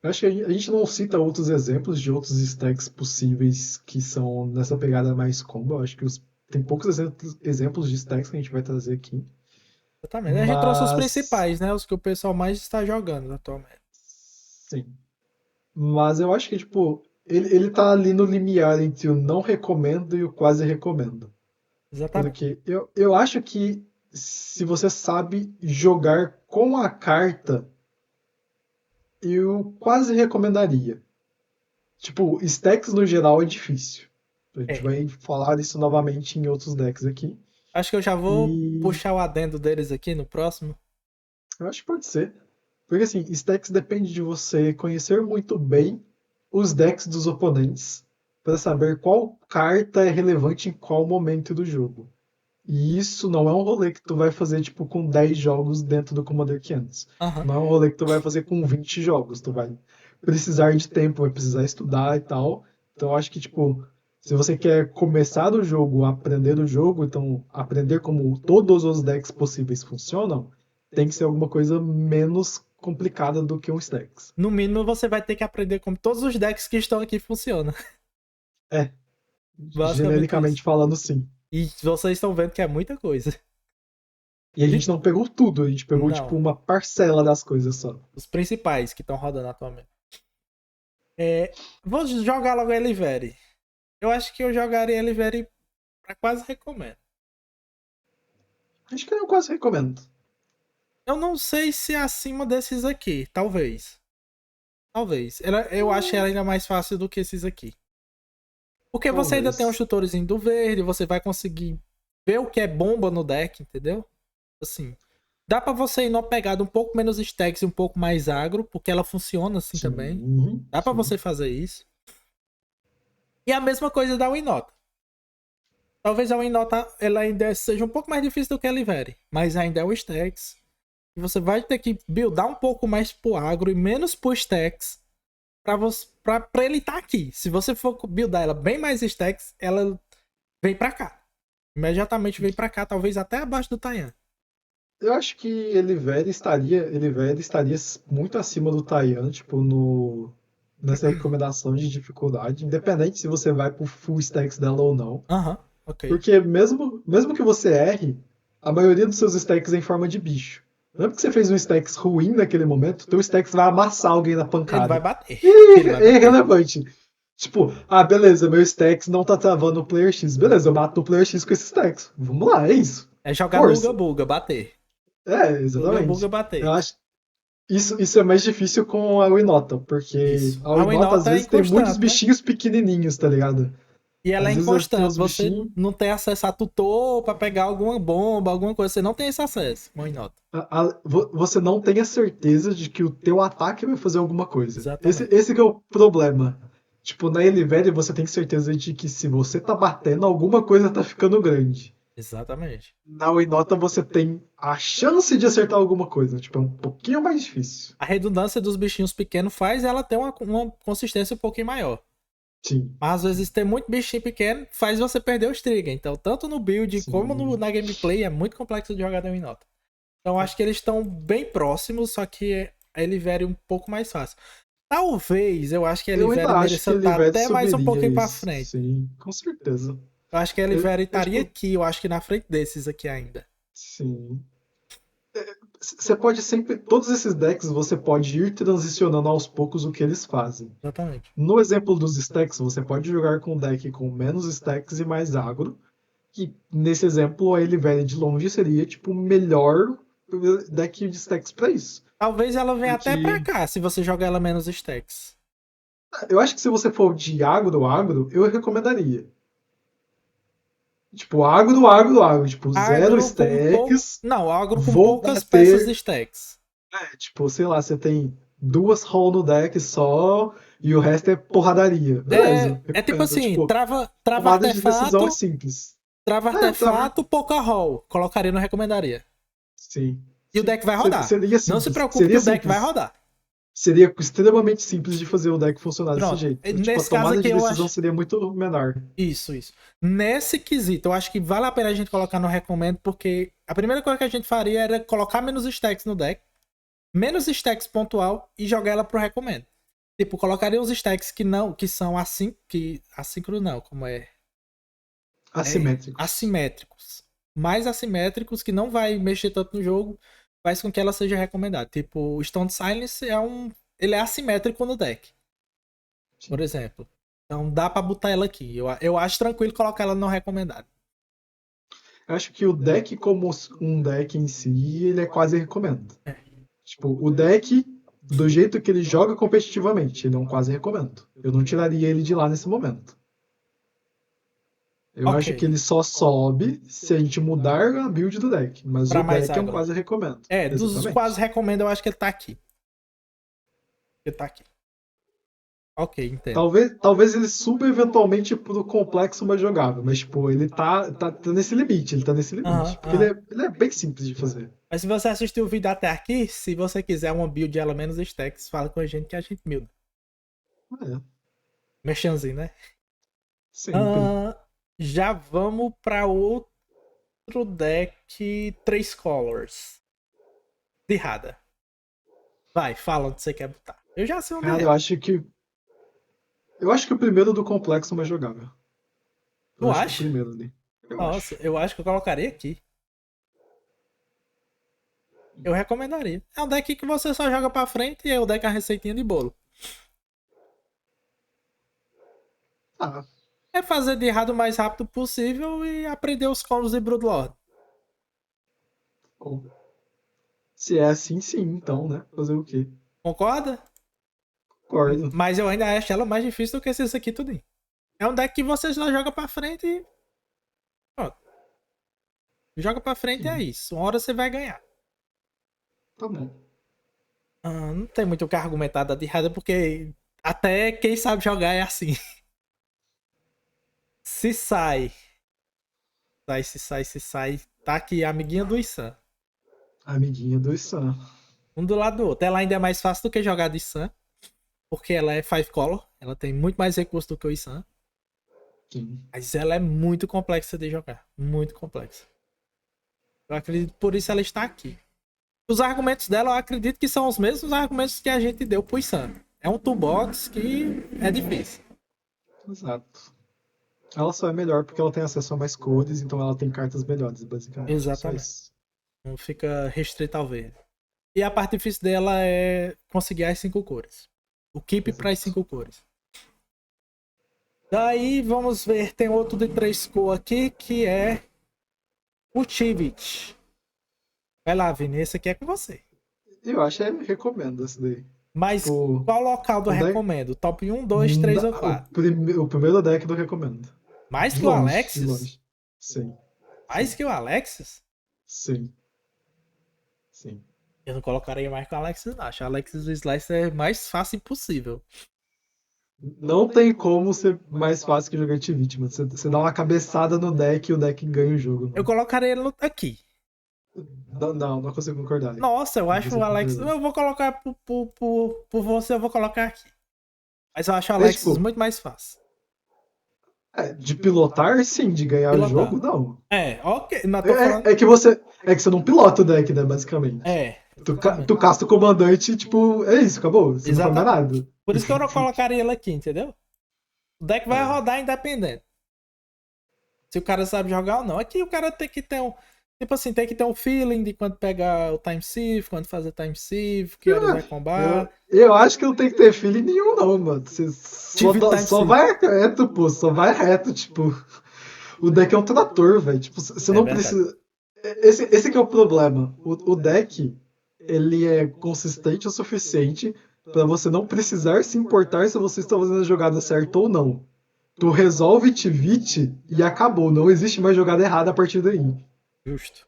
Speaker 2: Eu acho que a gente não cita outros exemplos de outros stacks possíveis que são nessa pegada mais combo. Eu acho que tem poucos exemplos de stacks que a gente vai trazer aqui.
Speaker 1: Exatamente. A gente trouxe os
Speaker 2: Mas,
Speaker 1: principais, né? Os que o pessoal mais está jogando atualmente.
Speaker 2: sim. Mas eu acho que, tipo, ele tá ali no limiar entre o não recomendo e o quase recomendo.
Speaker 1: Exatamente.
Speaker 2: Porque eu acho que se você sabe jogar com a carta, eu quase recomendaria. Tipo, stacks no geral é difícil. A gente
Speaker 1: É.
Speaker 2: vai falar isso novamente em outros decks aqui.
Speaker 1: Acho que eu já vou
Speaker 2: E
Speaker 1: puxar o adendo deles aqui no próximo.
Speaker 2: eu acho que pode ser. Porque assim, stacks depende de você conhecer muito bem os decks dos oponentes para
Speaker 1: Exatamente.
Speaker 2: saber qual carta é relevante em qual momento do jogo. E isso não é um rolê que tu vai fazer tipo com 10 jogos dentro do Commander 500.
Speaker 1: Aham.
Speaker 2: Não é um rolê que tu vai fazer com 20 jogos. Tu vai precisar de tempo, vai precisar estudar e tal. Então eu acho que tipo, se você quer começar o jogo, aprender o jogo, então aprender como todos os decks possíveis funcionam, tem que ser alguma coisa menos complicada do que um stacks.
Speaker 1: No mínimo, você vai ter que aprender como todos os decks que estão aqui funcionam.
Speaker 2: É,
Speaker 1: Basicamente isso.
Speaker 2: genericamente falando sim.
Speaker 1: E vocês estão vendo que é muita coisa.
Speaker 2: E a
Speaker 1: E-
Speaker 2: gente não pegou tudo, a gente pegou tipo
Speaker 1: Não.
Speaker 2: uma parcela das coisas só.
Speaker 1: Os principais que estão rodando atualmente. Vou jogar logo a Eliveri. Eu acho que eu jogaria Eliveri pra quase recomendo.
Speaker 2: Acho que eu quase recomendo.
Speaker 1: Eu não sei se é acima desses aqui. Talvez. Talvez. Eu acho ela ainda mais fácil do que esses aqui. Porque você ainda tem os
Speaker 2: Talvez.
Speaker 1: tutorzinhos do verde, você vai conseguir ver o que é bomba no deck, entendeu? Assim, dá pra você ir numa pegada um pouco menos stacks e um pouco mais agro, porque ela funciona assim
Speaker 2: Sim,
Speaker 1: também. Dá pra
Speaker 2: sim.
Speaker 1: você fazer isso. E a mesma coisa da Winota. Talvez a Winota ela ainda seja um pouco mais difícil do que a Livere, mas ainda é o stacks. E você vai ter que buildar um pouco mais pro agro e menos pro stacks pra ele estar aqui. Se você for buildar ela bem mais stacks, ela vem pra cá. Imediatamente vem pra cá, talvez até abaixo do Taian.
Speaker 2: Eu acho que ele velho estaria muito acima do Taian, tipo, nessa recomendação de dificuldade, independente se você vai pro full stacks dela ou não.
Speaker 1: Aham, ok.
Speaker 2: Porque mesmo que você erre, a maioria dos seus stacks é em forma de bicho. Lembra que você fez um stacks ruim naquele momento? Teu stacks vai amassar alguém na
Speaker 1: Ele vai
Speaker 2: pancada.
Speaker 1: bater.
Speaker 2: E
Speaker 1: Ele vai
Speaker 2: é
Speaker 1: bater.
Speaker 2: irrelevante. Tipo, beleza, meu stacks não tá travando o player X. Beleza, eu mato o player X com esses stacks. Vamos lá, é isso.
Speaker 1: É jogar no Uga
Speaker 2: Força.
Speaker 1: Buga, bater.
Speaker 2: Exatamente.
Speaker 1: Uga Buga,
Speaker 2: Eu
Speaker 1: bater.
Speaker 2: acho isso é mais difícil com a Winota, porque
Speaker 1: Isso.
Speaker 2: a
Speaker 1: A
Speaker 2: Winota às
Speaker 1: Winota é
Speaker 2: vezes tem muitos
Speaker 1: inconstante, né?
Speaker 2: bichinhos pequenininhos, tá ligado?
Speaker 1: E ela é
Speaker 2: Às vezes tem
Speaker 1: inconstante.
Speaker 2: uns
Speaker 1: Você
Speaker 2: bichinhos.
Speaker 1: não tem acesso a tutor pra pegar alguma bomba, alguma coisa. Você não tem esse acesso com a Winota.
Speaker 2: Você não tem a certeza de que o teu ataque vai fazer alguma coisa. Esse,
Speaker 1: Exatamente.
Speaker 2: esse que é o problema. Tipo, na Elivere você tem certeza de que se você tá batendo, alguma coisa tá ficando grande.
Speaker 1: Exatamente.
Speaker 2: Na Winota você tem a chance de acertar alguma coisa. Tipo, é um pouquinho mais difícil.
Speaker 1: A redundância dos bichinhos pequenos faz ela ter uma consistência um pouquinho maior.
Speaker 2: Sim,
Speaker 1: Mas às vezes ter muito bichinho pequeno faz você perder os triggers. Então, tanto no build como
Speaker 2: sim.
Speaker 1: na gameplay, é muito complexo de jogar da Winota. Então, acho que eles estão bem próximos, só que a Elivere um pouco mais fácil. Talvez, eu acho que a
Speaker 2: Eu ainda
Speaker 1: Elivere
Speaker 2: acho que
Speaker 1: mereça
Speaker 2: a
Speaker 1: estar
Speaker 2: Elivete
Speaker 1: até mais um
Speaker 2: subiria
Speaker 1: pouquinho pra
Speaker 2: isso.
Speaker 1: frente.
Speaker 2: Sim, com certeza.
Speaker 1: Eu acho que a
Speaker 2: É,
Speaker 1: Elivere
Speaker 2: é
Speaker 1: estaria
Speaker 2: tipo,
Speaker 1: aqui, eu acho que na frente desses aqui ainda.
Speaker 2: sim. Você pode sempre. Todos esses decks você pode ir transicionando aos poucos o que eles fazem.
Speaker 1: Exatamente.
Speaker 2: No exemplo dos stacks, você pode jogar com um deck com menos stacks e mais agro. Que nesse exemplo, a Elivere de longe seria tipo o melhor deck de stacks pra isso.
Speaker 1: Talvez ela venha até pra
Speaker 2: Porque
Speaker 1: cá, se você jogar ela menos stacks.
Speaker 2: eu acho que se você for de agro, eu recomendaria. Tipo, agro. Tipo, zero
Speaker 1: Agro com pouco.
Speaker 2: stacks.
Speaker 1: Não, agro com
Speaker 2: Vou
Speaker 1: poucas peças de
Speaker 2: bater.
Speaker 1: stacks.
Speaker 2: Tipo, sei lá, você tem duas roll no deck só e o resto é porradaria. Beleza,
Speaker 1: É tipo
Speaker 2: recomendo.
Speaker 1: assim,
Speaker 2: Tipo,
Speaker 1: trava
Speaker 2: tomada de decisão é
Speaker 1: artefato,
Speaker 2: simples.
Speaker 1: trava
Speaker 2: Tava.
Speaker 1: artefato, pouca roll. Colocaria, não recomendaria.
Speaker 2: Sim.
Speaker 1: E o deck vai rodar.
Speaker 2: Seria
Speaker 1: Não se
Speaker 2: simples.
Speaker 1: preocupe que
Speaker 2: Seria
Speaker 1: o deck vai
Speaker 2: simples.
Speaker 1: rodar.
Speaker 2: Seria extremamente simples de fazer o deck funcionar desse
Speaker 1: Pronto.
Speaker 2: jeito. Tipo, a
Speaker 1: Nesse caso
Speaker 2: tomada
Speaker 1: aqui
Speaker 2: de
Speaker 1: eu
Speaker 2: decisão
Speaker 1: acho.
Speaker 2: seria muito menor.
Speaker 1: Isso. Nesse quesito, eu acho que vale a pena a gente colocar no recomendo, porque a primeira coisa que a gente faria era colocar menos stacks no deck, menos stacks pontual e jogar ela pro recomendo. Tipo, colocaria os stacks que não, que são assim, que assíncrono não, como
Speaker 2: Assimétricos.
Speaker 1: assimétricos. Mais assimétricos que não vai mexer tanto no jogo, faz com que ela seja recomendada. Tipo, o Stone Silence ele é assimétrico no deck, por
Speaker 2: Sim.
Speaker 1: exemplo. Então dá pra botar ela aqui. Eu acho tranquilo colocar ela no recomendado.
Speaker 2: Acho que o deck como um deck em si, ele é quase recomendo. Tipo, o deck, do jeito que ele joga competitivamente, ele é um quase recomendo. Eu não tiraria ele de lá nesse momento. Eu
Speaker 1: Ok.
Speaker 2: acho que ele só sobe se a gente mudar a build do deck. Mas
Speaker 1: Pra
Speaker 2: o
Speaker 1: mais
Speaker 2: deck é um
Speaker 1: agro.
Speaker 2: quase recomendo.
Speaker 1: Dos quase
Speaker 2: Exatamente.
Speaker 1: recomendo, eu acho que ele tá aqui. Ele tá aqui. Ok, entendo.
Speaker 2: Talvez ele suba eventualmente pro complexo mais jogável, mas tipo, ele tá nesse limite, ele tá nesse
Speaker 1: Aham,
Speaker 2: limite. Porque ele
Speaker 1: aham.
Speaker 2: é, ele é bem simples de fazer.
Speaker 1: Mas se você assistiu o vídeo até aqui, se você quiser uma build ela menos stacks, fala com a gente que a gente builda.
Speaker 2: É,
Speaker 1: Mexanzinho, né?
Speaker 2: sempre.
Speaker 1: Ah, já vamos pra outro deck 3 colors. De Rada. Vai, fala onde você quer botar. Eu já sei onde
Speaker 2: Cara, eu
Speaker 1: é.
Speaker 2: acho que. Eu acho que o primeiro do complexo é mais jogável. Eu
Speaker 1: Tu
Speaker 2: acho que o
Speaker 1: acha?
Speaker 2: primeiro ali. Eu
Speaker 1: Nossa,
Speaker 2: acho.
Speaker 1: eu acho que eu colocaria aqui. Eu recomendaria. É um deck que você só joga pra frente e é o deck a receitinha de bolo.
Speaker 2: Ah,
Speaker 1: É fazer de errado o mais rápido possível e aprender os combos de Broodlord.
Speaker 2: bom. Se é assim, sim, então, né? Fazer o quê?
Speaker 1: Concorda?
Speaker 2: Concordo.
Speaker 1: Mas eu ainda acho ela mais difícil do que esse aqui tudo. É um deck que você só joga pra frente e. Pronto. Joga pra frente e é
Speaker 2: Sim,
Speaker 1: isso. Uma hora você vai ganhar.
Speaker 2: tá bom.
Speaker 1: Não tem muito o que argumentar de errado, porque até quem sabe jogar é assim. Se sai. Se sai. Tá aqui, a amiguinha do Issan.
Speaker 2: Amiguinha do Sam.
Speaker 1: Um do lado do outro. Ela ainda é mais fácil do que jogar de Issan, porque ela é 5 color. Ela tem muito mais recursos do que o Issan.
Speaker 2: Sim.
Speaker 1: Mas ela é muito complexa de jogar. Muito complexa. Eu acredito por isso ela está aqui. Os argumentos dela, eu acredito que são os mesmos argumentos que a gente deu pro Issan. É um toolbox que é difícil.
Speaker 2: Exato. Ela só é melhor porque ela tem acesso a mais cores, então ela tem cartas melhores, basicamente. Só
Speaker 1: Exatamente.
Speaker 2: isso.
Speaker 1: Não fica restrito ao verde. E a parte difícil dela é conseguir as 5 cores. O keep para as
Speaker 2: Exato.
Speaker 1: 5 cores. Daí vamos ver, tem outro de 3 cores aqui que é o Chivit. Vai lá, Vini, esse aqui é com você.
Speaker 2: Eu acho que recomendo esse daí.
Speaker 1: Mas
Speaker 2: Tipo,
Speaker 1: qual local do
Speaker 2: o deck.
Speaker 1: recomendo? Top um, 2, 3 ou 4?
Speaker 2: O primeiro deck eu recomendo.
Speaker 1: Mais
Speaker 2: De
Speaker 1: que o
Speaker 2: longe, de
Speaker 1: Alexis?
Speaker 2: longe. Sim,
Speaker 1: Mais
Speaker 2: sim,
Speaker 1: que o Alexis?
Speaker 2: sim, sim.
Speaker 1: Eu não colocaria mais que o Alexis, não. Acho que o Alexis do Slicer é mais fácil impossível.
Speaker 2: Não tem como ser mais fácil que jogar Tivit, mano. Você dá uma cabeçada no deck e o deck ganha o jogo,
Speaker 1: Eu
Speaker 2: mano.
Speaker 1: colocaria ele aqui.
Speaker 2: Não consigo concordar.
Speaker 1: Nossa, eu
Speaker 2: Não
Speaker 1: acho o
Speaker 2: consigo
Speaker 1: Alexis.
Speaker 2: concordar.
Speaker 1: Eu vou colocar por você, eu vou colocar aqui. Mas eu acho o
Speaker 2: É
Speaker 1: Alexis
Speaker 2: tipo,
Speaker 1: muito mais fácil.
Speaker 2: de pilotar, sim, de ganhar o jogo,
Speaker 1: Pilotar.
Speaker 2: não.
Speaker 1: É, ok. Não tô falando.
Speaker 2: É que você não pilota o deck, né, basicamente.
Speaker 1: É,
Speaker 2: Tu
Speaker 1: exatamente.
Speaker 2: casta o comandante, tipo, é isso, acabou. Você não faz mais
Speaker 1: Exatamente.
Speaker 2: nada.
Speaker 1: Por isso que eu não colocaria ele aqui, entendeu? O deck vai
Speaker 2: É.
Speaker 1: rodar independente. Se o cara sabe jogar ou não. Aqui o cara tem que ter um. Tipo assim, tem que ter um feeling de quando pegar o time shift, quando fazer time shift, que horas vai
Speaker 2: Eu,
Speaker 1: combar.
Speaker 2: eu acho que não tem que ter feeling nenhum, não, mano. Você só,
Speaker 1: Tive time
Speaker 2: só
Speaker 1: shift.
Speaker 2: vai reto, pô. Só vai reto, tipo. O deck é um trator, velho. Tipo, você
Speaker 1: É
Speaker 2: não
Speaker 1: verdade.
Speaker 2: precisa. Esse que é o problema. O deck, ele é consistente o suficiente pra você não precisar se importar se você está fazendo a jogada certa ou não. Tu resolve Tivit e acabou. Não existe mais jogada errada a partir daí.
Speaker 1: Justo.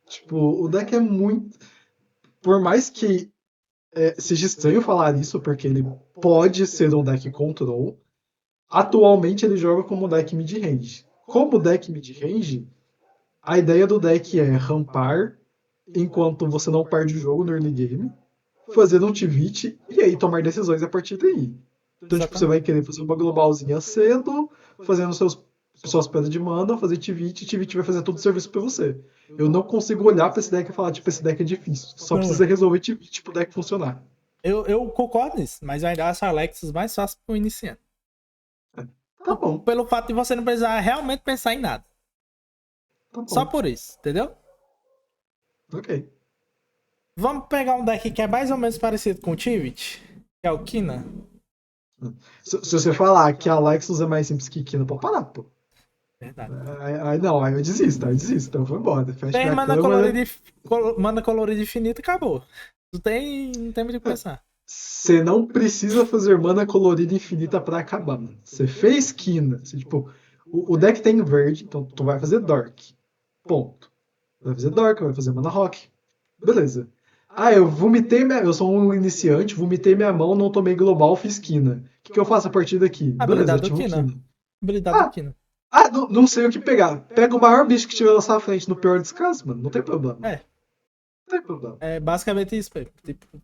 Speaker 2: Tipo, o deck é muito. Por mais que seja estranho falar isso, porque ele pode ser um deck control, atualmente ele joga como deck mid-range. Como deck mid-range, a ideia do deck é rampar enquanto você não perde o jogo no early game, fazer um Tivit e aí tomar decisões a partir daí. Então, tipo, você
Speaker 1: Exatamente.
Speaker 2: vai querer fazer uma globalzinha cedo, fazendo suas pedras de mana, fazer Tivit vai fazer todo o serviço pra você. Eu não consigo olhar pra esse deck e falar, tipo, esse deck é difícil. Só
Speaker 1: Não
Speaker 2: precisa
Speaker 1: é.
Speaker 2: resolver Tivit pro deck funcionar.
Speaker 1: Eu concordo nisso, mas eu ainda acho a Alexis mais fácil pro iniciante.
Speaker 2: Tá bom,
Speaker 1: Pelo fato de você não precisar realmente pensar em nada.
Speaker 2: tá
Speaker 1: Só
Speaker 2: bom.
Speaker 1: por isso, entendeu?
Speaker 2: Ok.
Speaker 1: Vamos pegar um deck que é mais ou menos parecido com o Tivit, que é o Kina.
Speaker 2: Se você falar que a Lexus é mais simples que Kina, pode parar, pô.
Speaker 1: Verdade.
Speaker 2: Aí não, aí eu desisto. Então foi embora. Fecha
Speaker 1: Tem
Speaker 2: minha
Speaker 1: mana
Speaker 2: câmera.
Speaker 1: colorida, mana colorida infinita e acabou. Não tem muito o que pensar.
Speaker 2: Você não precisa fazer mana colorida infinita pra acabar, mano. Você fez Kina. Você, tipo, o deck tem verde, então tu vai fazer Dark. Ponto. Vai fazer Dark, vai fazer mana rock. Beleza. Ah, eu sou um iniciante, vomitei minha mão, não tomei global, fiz Kina. O que eu faço a partir daqui? Beleza,
Speaker 1: Habilidade do
Speaker 2: ativo
Speaker 1: Kina.
Speaker 2: Kina.
Speaker 1: Habilidade do
Speaker 2: Ah,
Speaker 1: Kina.
Speaker 2: não sei o que pegar. Pega o maior bicho que tiver na sua frente no pior descaso, mano. Não tem problema.
Speaker 1: É,
Speaker 2: Não tem problema.
Speaker 1: é basicamente isso, Pepe. Tipo,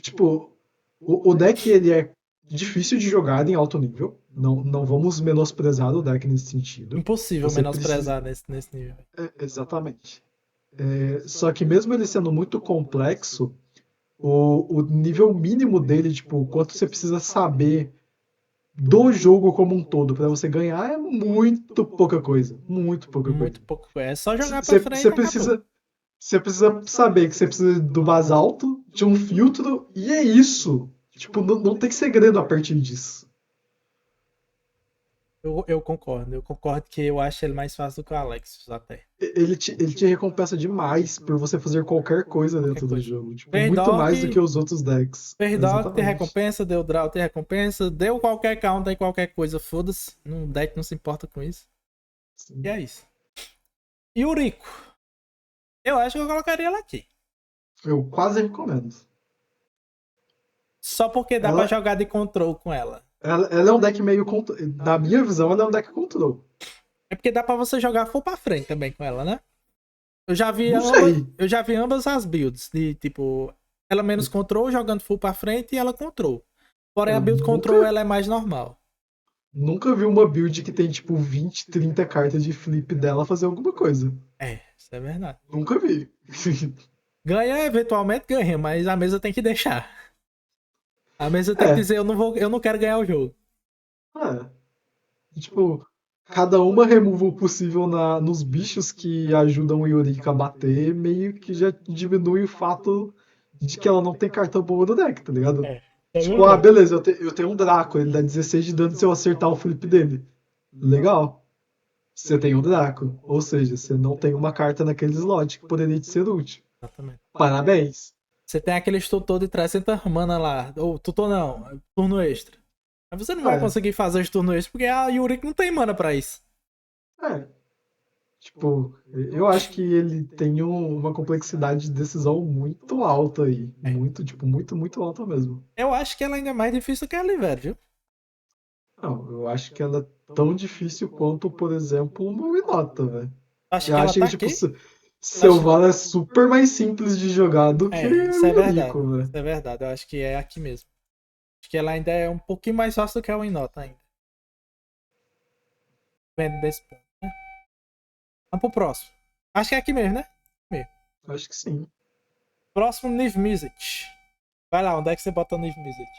Speaker 2: Tipo, o deck ele é difícil de jogar em alto nível. Não vamos menosprezar o deck nesse sentido.
Speaker 1: impossível
Speaker 2: Você precisa.
Speaker 1: menosprezar nesse nível.
Speaker 2: Exatamente. Só que mesmo ele sendo muito complexo, o nível mínimo dele, tipo, o quanto você precisa saber do jogo como um todo para você ganhar é muito pouca coisa. Muito pouca coisa.
Speaker 1: Muito pouco. É só jogar pra frente
Speaker 2: Você
Speaker 1: e acabou.
Speaker 2: precisa. Você precisa saber que você precisa do basalto, de um filtro, e é isso. Tipo, não tem segredo a partir disso.
Speaker 1: Eu concordo. Eu concordo que eu acho ele mais fácil do que o Alexios até.
Speaker 2: Ele te recompensa demais por você fazer qualquer coisa
Speaker 1: Qualquer
Speaker 2: dentro do
Speaker 1: coisa.
Speaker 2: jogo. Tipo, muito
Speaker 1: Perdog,
Speaker 2: mais do que os outros decks.
Speaker 1: Perdog tem
Speaker 2: Exatamente.
Speaker 1: recompensa, deu draw tem recompensa, deu qualquer counter em qualquer coisa, foda-se. Um deck não se importa com isso. E
Speaker 2: Sim.
Speaker 1: é isso. E o Rico? Eu acho que eu colocaria ela aqui.
Speaker 2: Eu quase recomendo.
Speaker 1: Só porque dá pra
Speaker 2: Ela,
Speaker 1: jogar de control com ela.
Speaker 2: ela é um deck meio. Na minha visão, ela é um deck control.
Speaker 1: É porque dá pra você jogar full pra frente também com ela, né?
Speaker 2: Não sei.
Speaker 1: Eu já vi ambas as builds. De tipo, ela menos control jogando full pra frente e ela control. Porém, a
Speaker 2: Eu
Speaker 1: build
Speaker 2: nunca,
Speaker 1: control ela é mais normal.
Speaker 2: nunca vi uma build que tem tipo 20, 30 cartas de flip dela fazer alguma coisa.
Speaker 1: É, isso é verdade.
Speaker 2: Nunca vi.
Speaker 1: Ganha, eventualmente ganha, mas a mesa tem que deixar. A mesa tem que
Speaker 2: É,
Speaker 1: dizer, eu não quero ganhar o jogo.
Speaker 2: é. Tipo, cada uma remove o possível nos bichos que ajudam o Yorick a bater, meio que já diminui o fato de que ela não tem carta boa no deck, tá ligado?
Speaker 1: É, é
Speaker 2: Tipo,
Speaker 1: verdade.
Speaker 2: beleza, eu tenho um Draco, ele dá 16 de dano se eu acertar o flip dele. Legal. Você tem um Draco. Ou seja, você não tem uma carta naquele slot que poderia te ser útil.
Speaker 1: Exatamente.
Speaker 2: Parabéns.
Speaker 1: Você tem aqueles tutor de 300 mana lá. Ou tutor não, turno extra. Mas você não vai
Speaker 2: É,
Speaker 1: conseguir fazer os turnos extras porque a Yurick não tem mana pra isso.
Speaker 2: é. Tipo, eu acho que ele tem uma complexidade de decisão muito alta aí.
Speaker 1: É.
Speaker 2: Muito, tipo, muito, muito alta mesmo.
Speaker 1: Eu acho que ela ainda é mais difícil que a Oliver, viu?
Speaker 2: Não, eu acho que ela é tão difícil quanto, por exemplo, uma Winota, velho.
Speaker 1: Acho
Speaker 2: Eu
Speaker 1: que ela
Speaker 2: acho
Speaker 1: tá
Speaker 2: que, tipo,
Speaker 1: aqui. Acho...
Speaker 2: Selvala é super mais simples de jogar do que
Speaker 1: É, isso é
Speaker 2: o
Speaker 1: verdade.
Speaker 2: Yorico,
Speaker 1: Isso
Speaker 2: velho.
Speaker 1: é verdade. Eu acho que é aqui mesmo. Acho que ela ainda é um pouquinho mais fácil do que a Winota ainda. Vendo desse ponto, né? Vamos pro próximo. Acho que é aqui mesmo, né? Mesmo.
Speaker 2: Acho que sim.
Speaker 1: Próximo, Niv Mizzet. Vai lá, onde é que você bota o Niv Mizzet?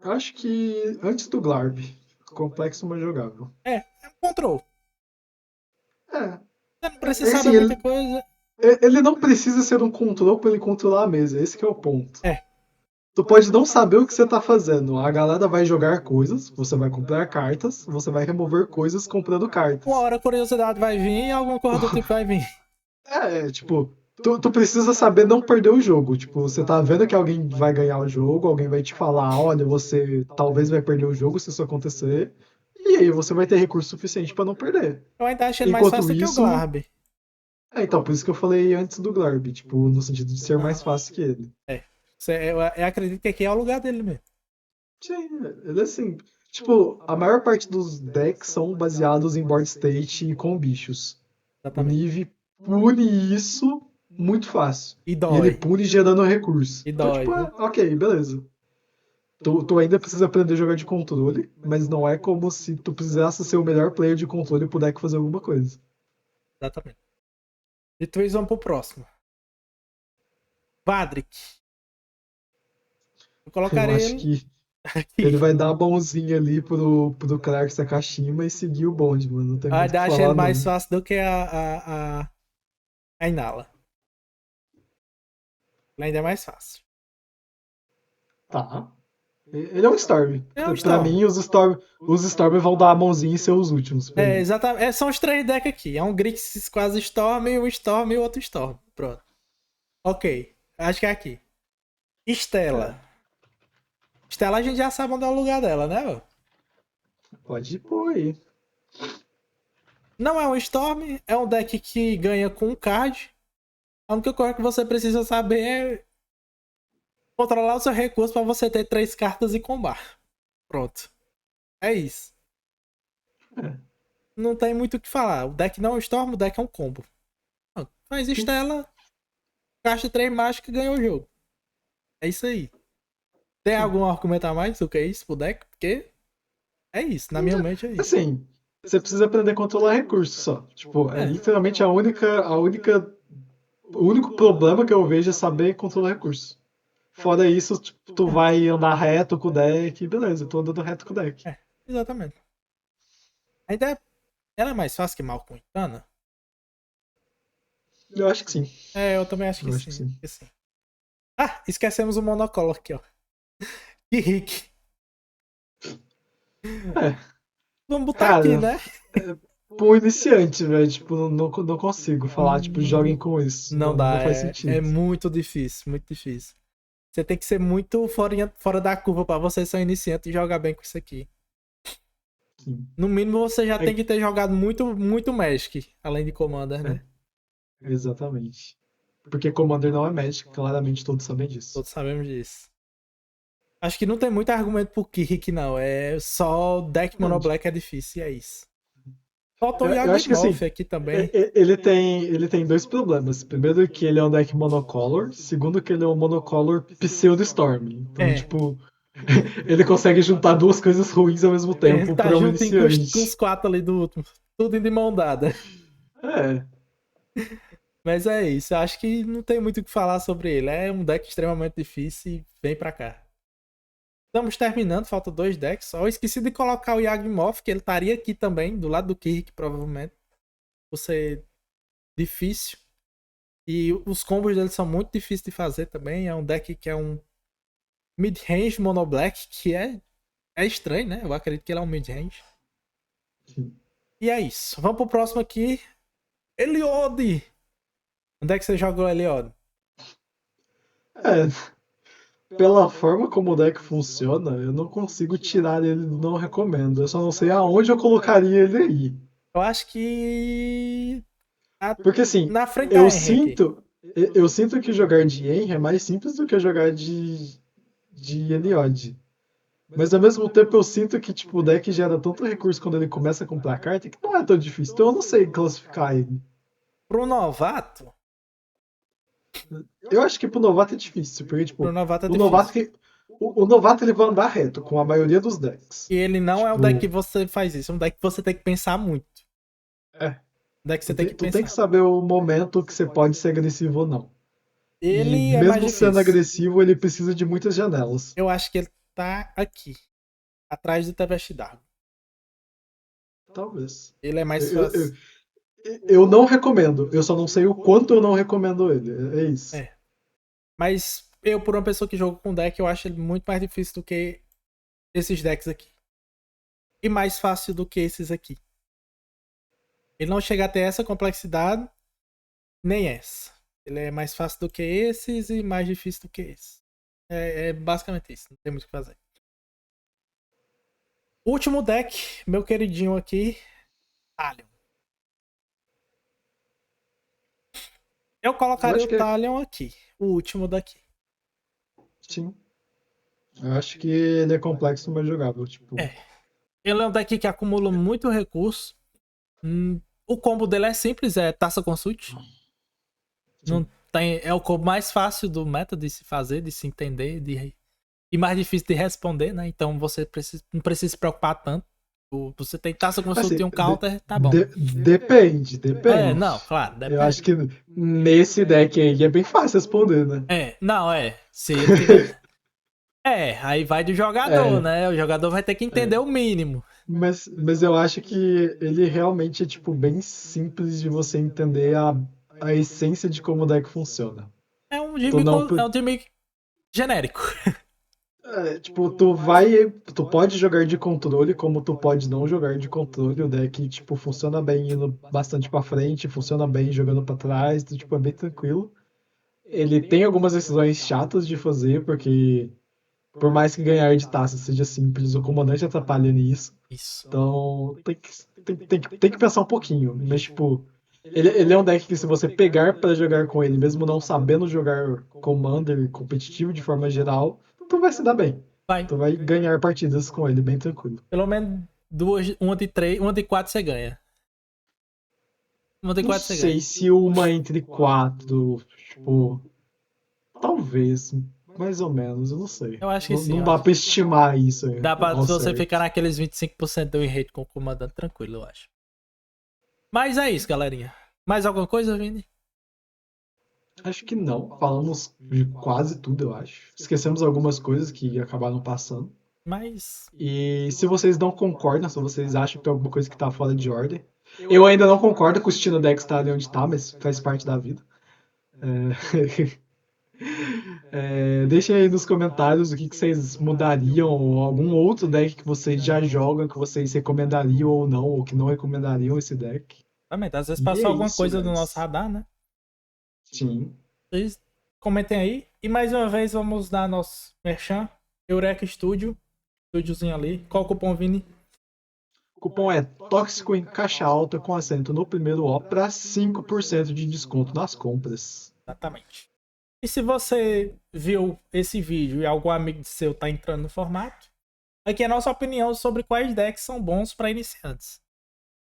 Speaker 2: Eu acho que antes do Glarb, complexo, mas jogável.
Speaker 1: É um control.
Speaker 2: É,
Speaker 1: Você não precisa
Speaker 2: é
Speaker 1: saber
Speaker 2: assim,
Speaker 1: muita coisa.
Speaker 2: ele não precisa ser um control para ele controlar a mesa, esse que é o ponto.
Speaker 1: É,
Speaker 2: Tu pode não saber o que você tá fazendo. A galera vai jogar coisas, você vai comprar cartas, você vai remover coisas comprando
Speaker 1: uma
Speaker 2: cartas.
Speaker 1: hora a curiosidade vai vir e alguma coisa do tipo vai vir.
Speaker 2: Tipo, tu precisa saber não perder o jogo. Tipo, você tá vendo que alguém vai ganhar o jogo, alguém vai te falar, olha, você talvez vai perder o jogo se isso acontecer. E aí você vai ter recurso suficiente para não perder.
Speaker 1: Eu ainda acho ele mais
Speaker 2: Enquanto
Speaker 1: fácil que o
Speaker 2: isso,
Speaker 1: Glarb.
Speaker 2: então, por isso que eu falei antes do Glarb, tipo, no sentido de ser mais
Speaker 1: Aham.
Speaker 2: fácil que ele.
Speaker 1: É. Eu acredito que aqui é o lugar dele mesmo.
Speaker 2: Sim, ele é assim. Tipo, a maior parte dos decks são baseados em board state com bichos. O
Speaker 1: Exatamente.
Speaker 2: Nive pune isso muito fácil.
Speaker 1: E
Speaker 2: E ele
Speaker 1: dói.
Speaker 2: pune gerando recurso.
Speaker 1: E
Speaker 2: Então,
Speaker 1: dói,
Speaker 2: tipo,
Speaker 1: viu?
Speaker 2: ok, beleza. Tu ainda precisa aprender a jogar de controle, mas não é como se tu precisasse ser o melhor player de controle pro deck fazer alguma coisa.
Speaker 1: Exatamente. Dito isso, vamos pro próximo. Vadrik. Eu
Speaker 2: Eu
Speaker 1: colocarei
Speaker 2: acho
Speaker 1: ele
Speaker 2: que ele
Speaker 1: aqui.
Speaker 2: vai dar a mãozinha ali pro Clark Sakashima e seguir o bonde, mano. Não tem muito o que
Speaker 1: Ainda acho ele
Speaker 2: falar,
Speaker 1: mais
Speaker 2: não.
Speaker 1: fácil do que a Inala. Ele ainda é mais fácil.
Speaker 2: Tá. Ele é um Storm.
Speaker 1: É um
Speaker 2: Pra
Speaker 1: Storm.
Speaker 2: mim, os Storm vão dar a mãozinha e ser os últimos pra
Speaker 1: É,
Speaker 2: mim.
Speaker 1: exatamente. São os três decks aqui. É um Grixis quase Storm, um Storm e outro Storm. Pronto. Ok. Acho que é aqui.
Speaker 2: É,
Speaker 1: Estela. Estela a gente já sabe onde é o lugar dela, né? Ó?
Speaker 2: pode pôr aí.
Speaker 1: Não é um Storm, é um deck que ganha com um card. A única coisa que você precisa saber é controlar o seu recurso para você ter 3 cartas e combar. Pronto. É isso.
Speaker 2: É,
Speaker 1: Não tem muito o que falar. O deck não é um Storm, o deck é um combo. Pronto. Faz
Speaker 2: sim.
Speaker 1: Estela, caixa 3 mágicas e ganhou o jogo. É isso aí. Tem
Speaker 2: Sim.
Speaker 1: algum argumento a mais do que isso pro deck? Porque é isso. Na minha mente é isso.
Speaker 2: Assim, você precisa aprender a controlar recursos só. Tipo, é
Speaker 1: É,
Speaker 2: literalmente o único problema que eu vejo é saber controlar recursos. Fora isso, tipo, tu
Speaker 1: é,
Speaker 2: vai andar reto com o deck, beleza, eu tô andando reto com o deck.
Speaker 1: exatamente. Ainda ela é mais fácil que Malcolm Itana?
Speaker 2: Eu acho que sim.
Speaker 1: É, eu também acho que
Speaker 2: Eu acho que
Speaker 1: sim.
Speaker 2: sim.
Speaker 1: Que sim. Ah, esquecemos o monocolo aqui, ó. Que Rick.
Speaker 2: É.
Speaker 1: Vamos botar aqui,
Speaker 2: Cara,
Speaker 1: né?
Speaker 2: pro iniciante, velho, tipo, não consigo falar, tipo, joguem
Speaker 1: Hum,
Speaker 2: com isso.
Speaker 1: Não
Speaker 2: Não,
Speaker 1: dá,
Speaker 2: não faz
Speaker 1: é
Speaker 2: sentido.
Speaker 1: muito difícil, muito difícil. Você tem que ser muito fora da curva pra você ser um iniciante e jogar bem com isso aqui.
Speaker 2: Sim.
Speaker 1: No mínimo você já tem
Speaker 2: É,
Speaker 1: que ter jogado muito Magic, além de Commander, né?
Speaker 2: é, exatamente. Porque Commander não é Magic, claramente todos sabem disso.
Speaker 1: Todos sabemos disso. Acho que não tem muito argumento pro Kirk, não. É só o deck Mono
Speaker 2: Verdade.
Speaker 1: Black é difícil e é isso. Faltou o
Speaker 2: Eu acho que assim,
Speaker 1: Yawgmoth aqui também.
Speaker 2: ele tem dois problemas. Primeiro que ele é um deck monocolor, segundo que ele é um monocolor pseudo-storm. Então,
Speaker 1: É,
Speaker 2: tipo, ele consegue juntar duas coisas ruins ao mesmo tempo
Speaker 1: tá
Speaker 2: para um
Speaker 1: juntinho com os
Speaker 2: iniciante.
Speaker 1: quatro ali do último. Tudo de mão dada.
Speaker 2: É,
Speaker 1: Mas é isso. Eu acho que não tem muito o que falar sobre ele. É um deck extremamente difícil e vem pra cá. Estamos terminando, falta dois decks só. Eu esqueci de colocar o Yawgmoth, que ele estaria aqui também, do lado do Kirk, provavelmente. Por ser difícil. E os combos dele são muito difíceis de fazer também. É um deck que é um mid-range mono black, que é estranho, né? Eu acredito que ele é um mid-range.
Speaker 2: sim.
Speaker 1: E é isso. Vamos pro próximo aqui. Eliod! Onde é que você jogou Eliod?
Speaker 2: É, pela forma como o deck funciona, eu não consigo tirar ele do não recomendo. Eu só não sei aonde eu colocaria ele aí.
Speaker 1: Eu acho que.
Speaker 2: Porque assim,
Speaker 1: Na frente da
Speaker 2: eu
Speaker 1: Henry aqui.
Speaker 2: sinto, eu sinto que jogar de Enra é mais simples do que jogar de Eliod. Mas ao mesmo tempo eu sinto que tipo, o deck gera tanto recurso quando ele começa com placar que não é tão difícil. Então eu não sei classificar ele.
Speaker 1: Pro novato.
Speaker 2: Eu acho que pro novato é difícil, porque
Speaker 1: Pro
Speaker 2: tipo,
Speaker 1: novato é
Speaker 2: o novato
Speaker 1: difícil.
Speaker 2: que o novato ele vai andar reto com a maioria dos decks.
Speaker 1: E ele não é um deck que
Speaker 2: Tipo,
Speaker 1: você faz isso. É um deck que você tem que pensar muito.
Speaker 2: é,
Speaker 1: Um deck que você tem que
Speaker 2: tu tem que
Speaker 1: pensar.
Speaker 2: saber o momento que você pode ser agressivo ou não. E
Speaker 1: Ele é mais
Speaker 2: mesmo sendo
Speaker 1: difícil.
Speaker 2: agressivo, ele precisa de muitas janelas.
Speaker 1: Eu acho que ele tá aqui. Atrás do Tempest Dark.
Speaker 2: Talvez.
Speaker 1: Ele é mais
Speaker 2: Eu, eu,
Speaker 1: fácil.
Speaker 2: eu não recomendo. Eu só não sei o quanto eu não recomendo ele. É isso.
Speaker 1: É. Mas eu, por uma pessoa que joga com deck, eu acho ele muito mais difícil do que esses decks aqui. E mais fácil do que esses aqui. Ele não chega a ter essa complexidade, nem essa. Ele é mais fácil do que esses e mais difícil do que esses. É basicamente isso. Não tem muito o que fazer. Último deck, meu queridinho aqui, Talion. Eu
Speaker 2: Eu
Speaker 1: colocaria o
Speaker 2: acho que é.
Speaker 1: Talion aqui. O último daqui.
Speaker 2: Sim. Eu acho que ele é complexo, mas jogável. Tipo,
Speaker 1: É. Ele é um deck que acumula muito recurso. O combo dele é simples, é Taça Consult.
Speaker 2: sim.
Speaker 1: Não tem, é o combo mais fácil do meta de se fazer, de se entender, e mais difícil de responder, né? Então você não precisa se preocupar tanto. Você tem Taça Consult e
Speaker 2: Assim,
Speaker 1: um counter, tá bom.
Speaker 2: depende,
Speaker 1: É,
Speaker 2: depende.
Speaker 1: não, claro,
Speaker 2: Eu acho
Speaker 1: depende.
Speaker 2: que nesse deck aí é bem fácil responder, né?
Speaker 1: É, não, é. Se ele tiver. É, aí vai do jogador,
Speaker 2: É,
Speaker 1: né? O jogador vai ter que entender
Speaker 2: é.
Speaker 1: o mínimo.
Speaker 2: Mas eu acho que ele realmente é, tipo, bem simples de você entender a essência de como o deck funciona. Tu não,
Speaker 1: É um time genérico.
Speaker 2: tipo, tu pode jogar de controle como tu pode não jogar de controle. O deck, tipo, funciona bem indo bastante pra frente, funciona bem jogando pra trás, então, tipo, é bem tranquilo. Ele tem algumas decisões chatas de fazer, porque por mais que ganhar de taça seja simples, o comandante atrapalha nisso.
Speaker 1: Isso.
Speaker 2: Então, tem que pensar um pouquinho. Mas, tipo, ele é um deck que se você pegar pra jogar com ele, mesmo não sabendo jogar Commander competitivo de forma geral, tu vai se dar bem.
Speaker 1: Vai.
Speaker 2: Tu vai ganhar partidas com ele bem tranquilo.
Speaker 1: Pelo menos duas, uma de três, uma de quatro você ganha. Uma de
Speaker 2: Não
Speaker 1: quatro você ganha.
Speaker 2: sei se uma entre quatro, tipo, talvez, mais ou menos, eu não sei.
Speaker 1: Eu acho que
Speaker 2: Não,
Speaker 1: sim,
Speaker 2: não
Speaker 1: eu
Speaker 2: dá
Speaker 1: acho.
Speaker 2: pra estimar isso aí,
Speaker 1: Dá pra
Speaker 2: ao
Speaker 1: você ficar
Speaker 2: certo.
Speaker 1: naqueles 25% do win rate com o comandante tranquilo, eu acho. Mas é isso, galerinha. Mais alguma coisa, Vini?
Speaker 2: Acho que não. Falamos de quase tudo, eu acho. Esquecemos algumas coisas que acabaram passando.
Speaker 1: Mas.
Speaker 2: E se vocês não concordam, se vocês acham que tem alguma coisa que tá fora de ordem. Eu ainda não concordo com o Stino Deck estar ali onde tá, mas faz parte da vida. É... Deixem aí nos comentários o que vocês mudariam, ou algum outro deck que vocês já jogam, que vocês recomendariam ou não, ou que não recomendariam esse deck.
Speaker 1: Exatamente. Às vezes
Speaker 2: E é
Speaker 1: passou alguma
Speaker 2: isso,
Speaker 1: coisa do nosso
Speaker 2: guys.
Speaker 1: radar, né?
Speaker 2: Sim.
Speaker 1: Vocês comentem aí. E mais uma vez vamos dar nosso merchan. Eureka Studio. Estúdiozinho ali. Qual o cupom, Vini?
Speaker 2: O cupom é tóxico em caixa alta com acento no primeiro O para 5% de desconto nas compras.
Speaker 1: Exatamente. E se você viu esse vídeo e algum amigo seu tá entrando no formato, aqui é a nossa opinião sobre quais decks são bons para iniciantes.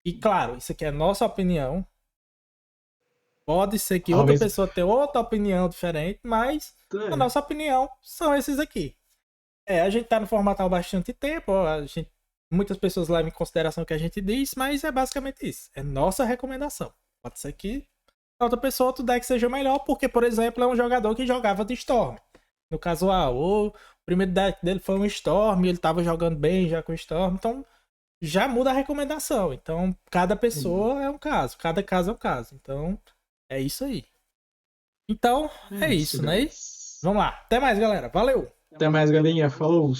Speaker 1: E claro, isso aqui é a nossa opinião. Pode ser que outra
Speaker 2: Talvez.
Speaker 1: pessoa tenha outra opinião diferente, mas a
Speaker 2: É,
Speaker 1: nossa opinião são esses aqui. A gente tá no formato há bastante tempo, muitas pessoas levam em consideração o que a gente diz, mas é basicamente isso. É nossa recomendação. Pode ser que outra pessoa, outro deck seja melhor, porque, por exemplo, é um jogador que jogava de Storm. No caso, o primeiro deck dele foi um Storm, ele tava jogando bem já com Storm, então já muda a recomendação. Então, cada pessoa é um caso, cada caso é um caso. Então, é isso aí. Então,
Speaker 2: é
Speaker 1: é
Speaker 2: isso,
Speaker 1: isso, né?
Speaker 2: guys.
Speaker 1: Vamos lá. Até mais, galera. Valeu!
Speaker 2: Até mais, galinha. Falou!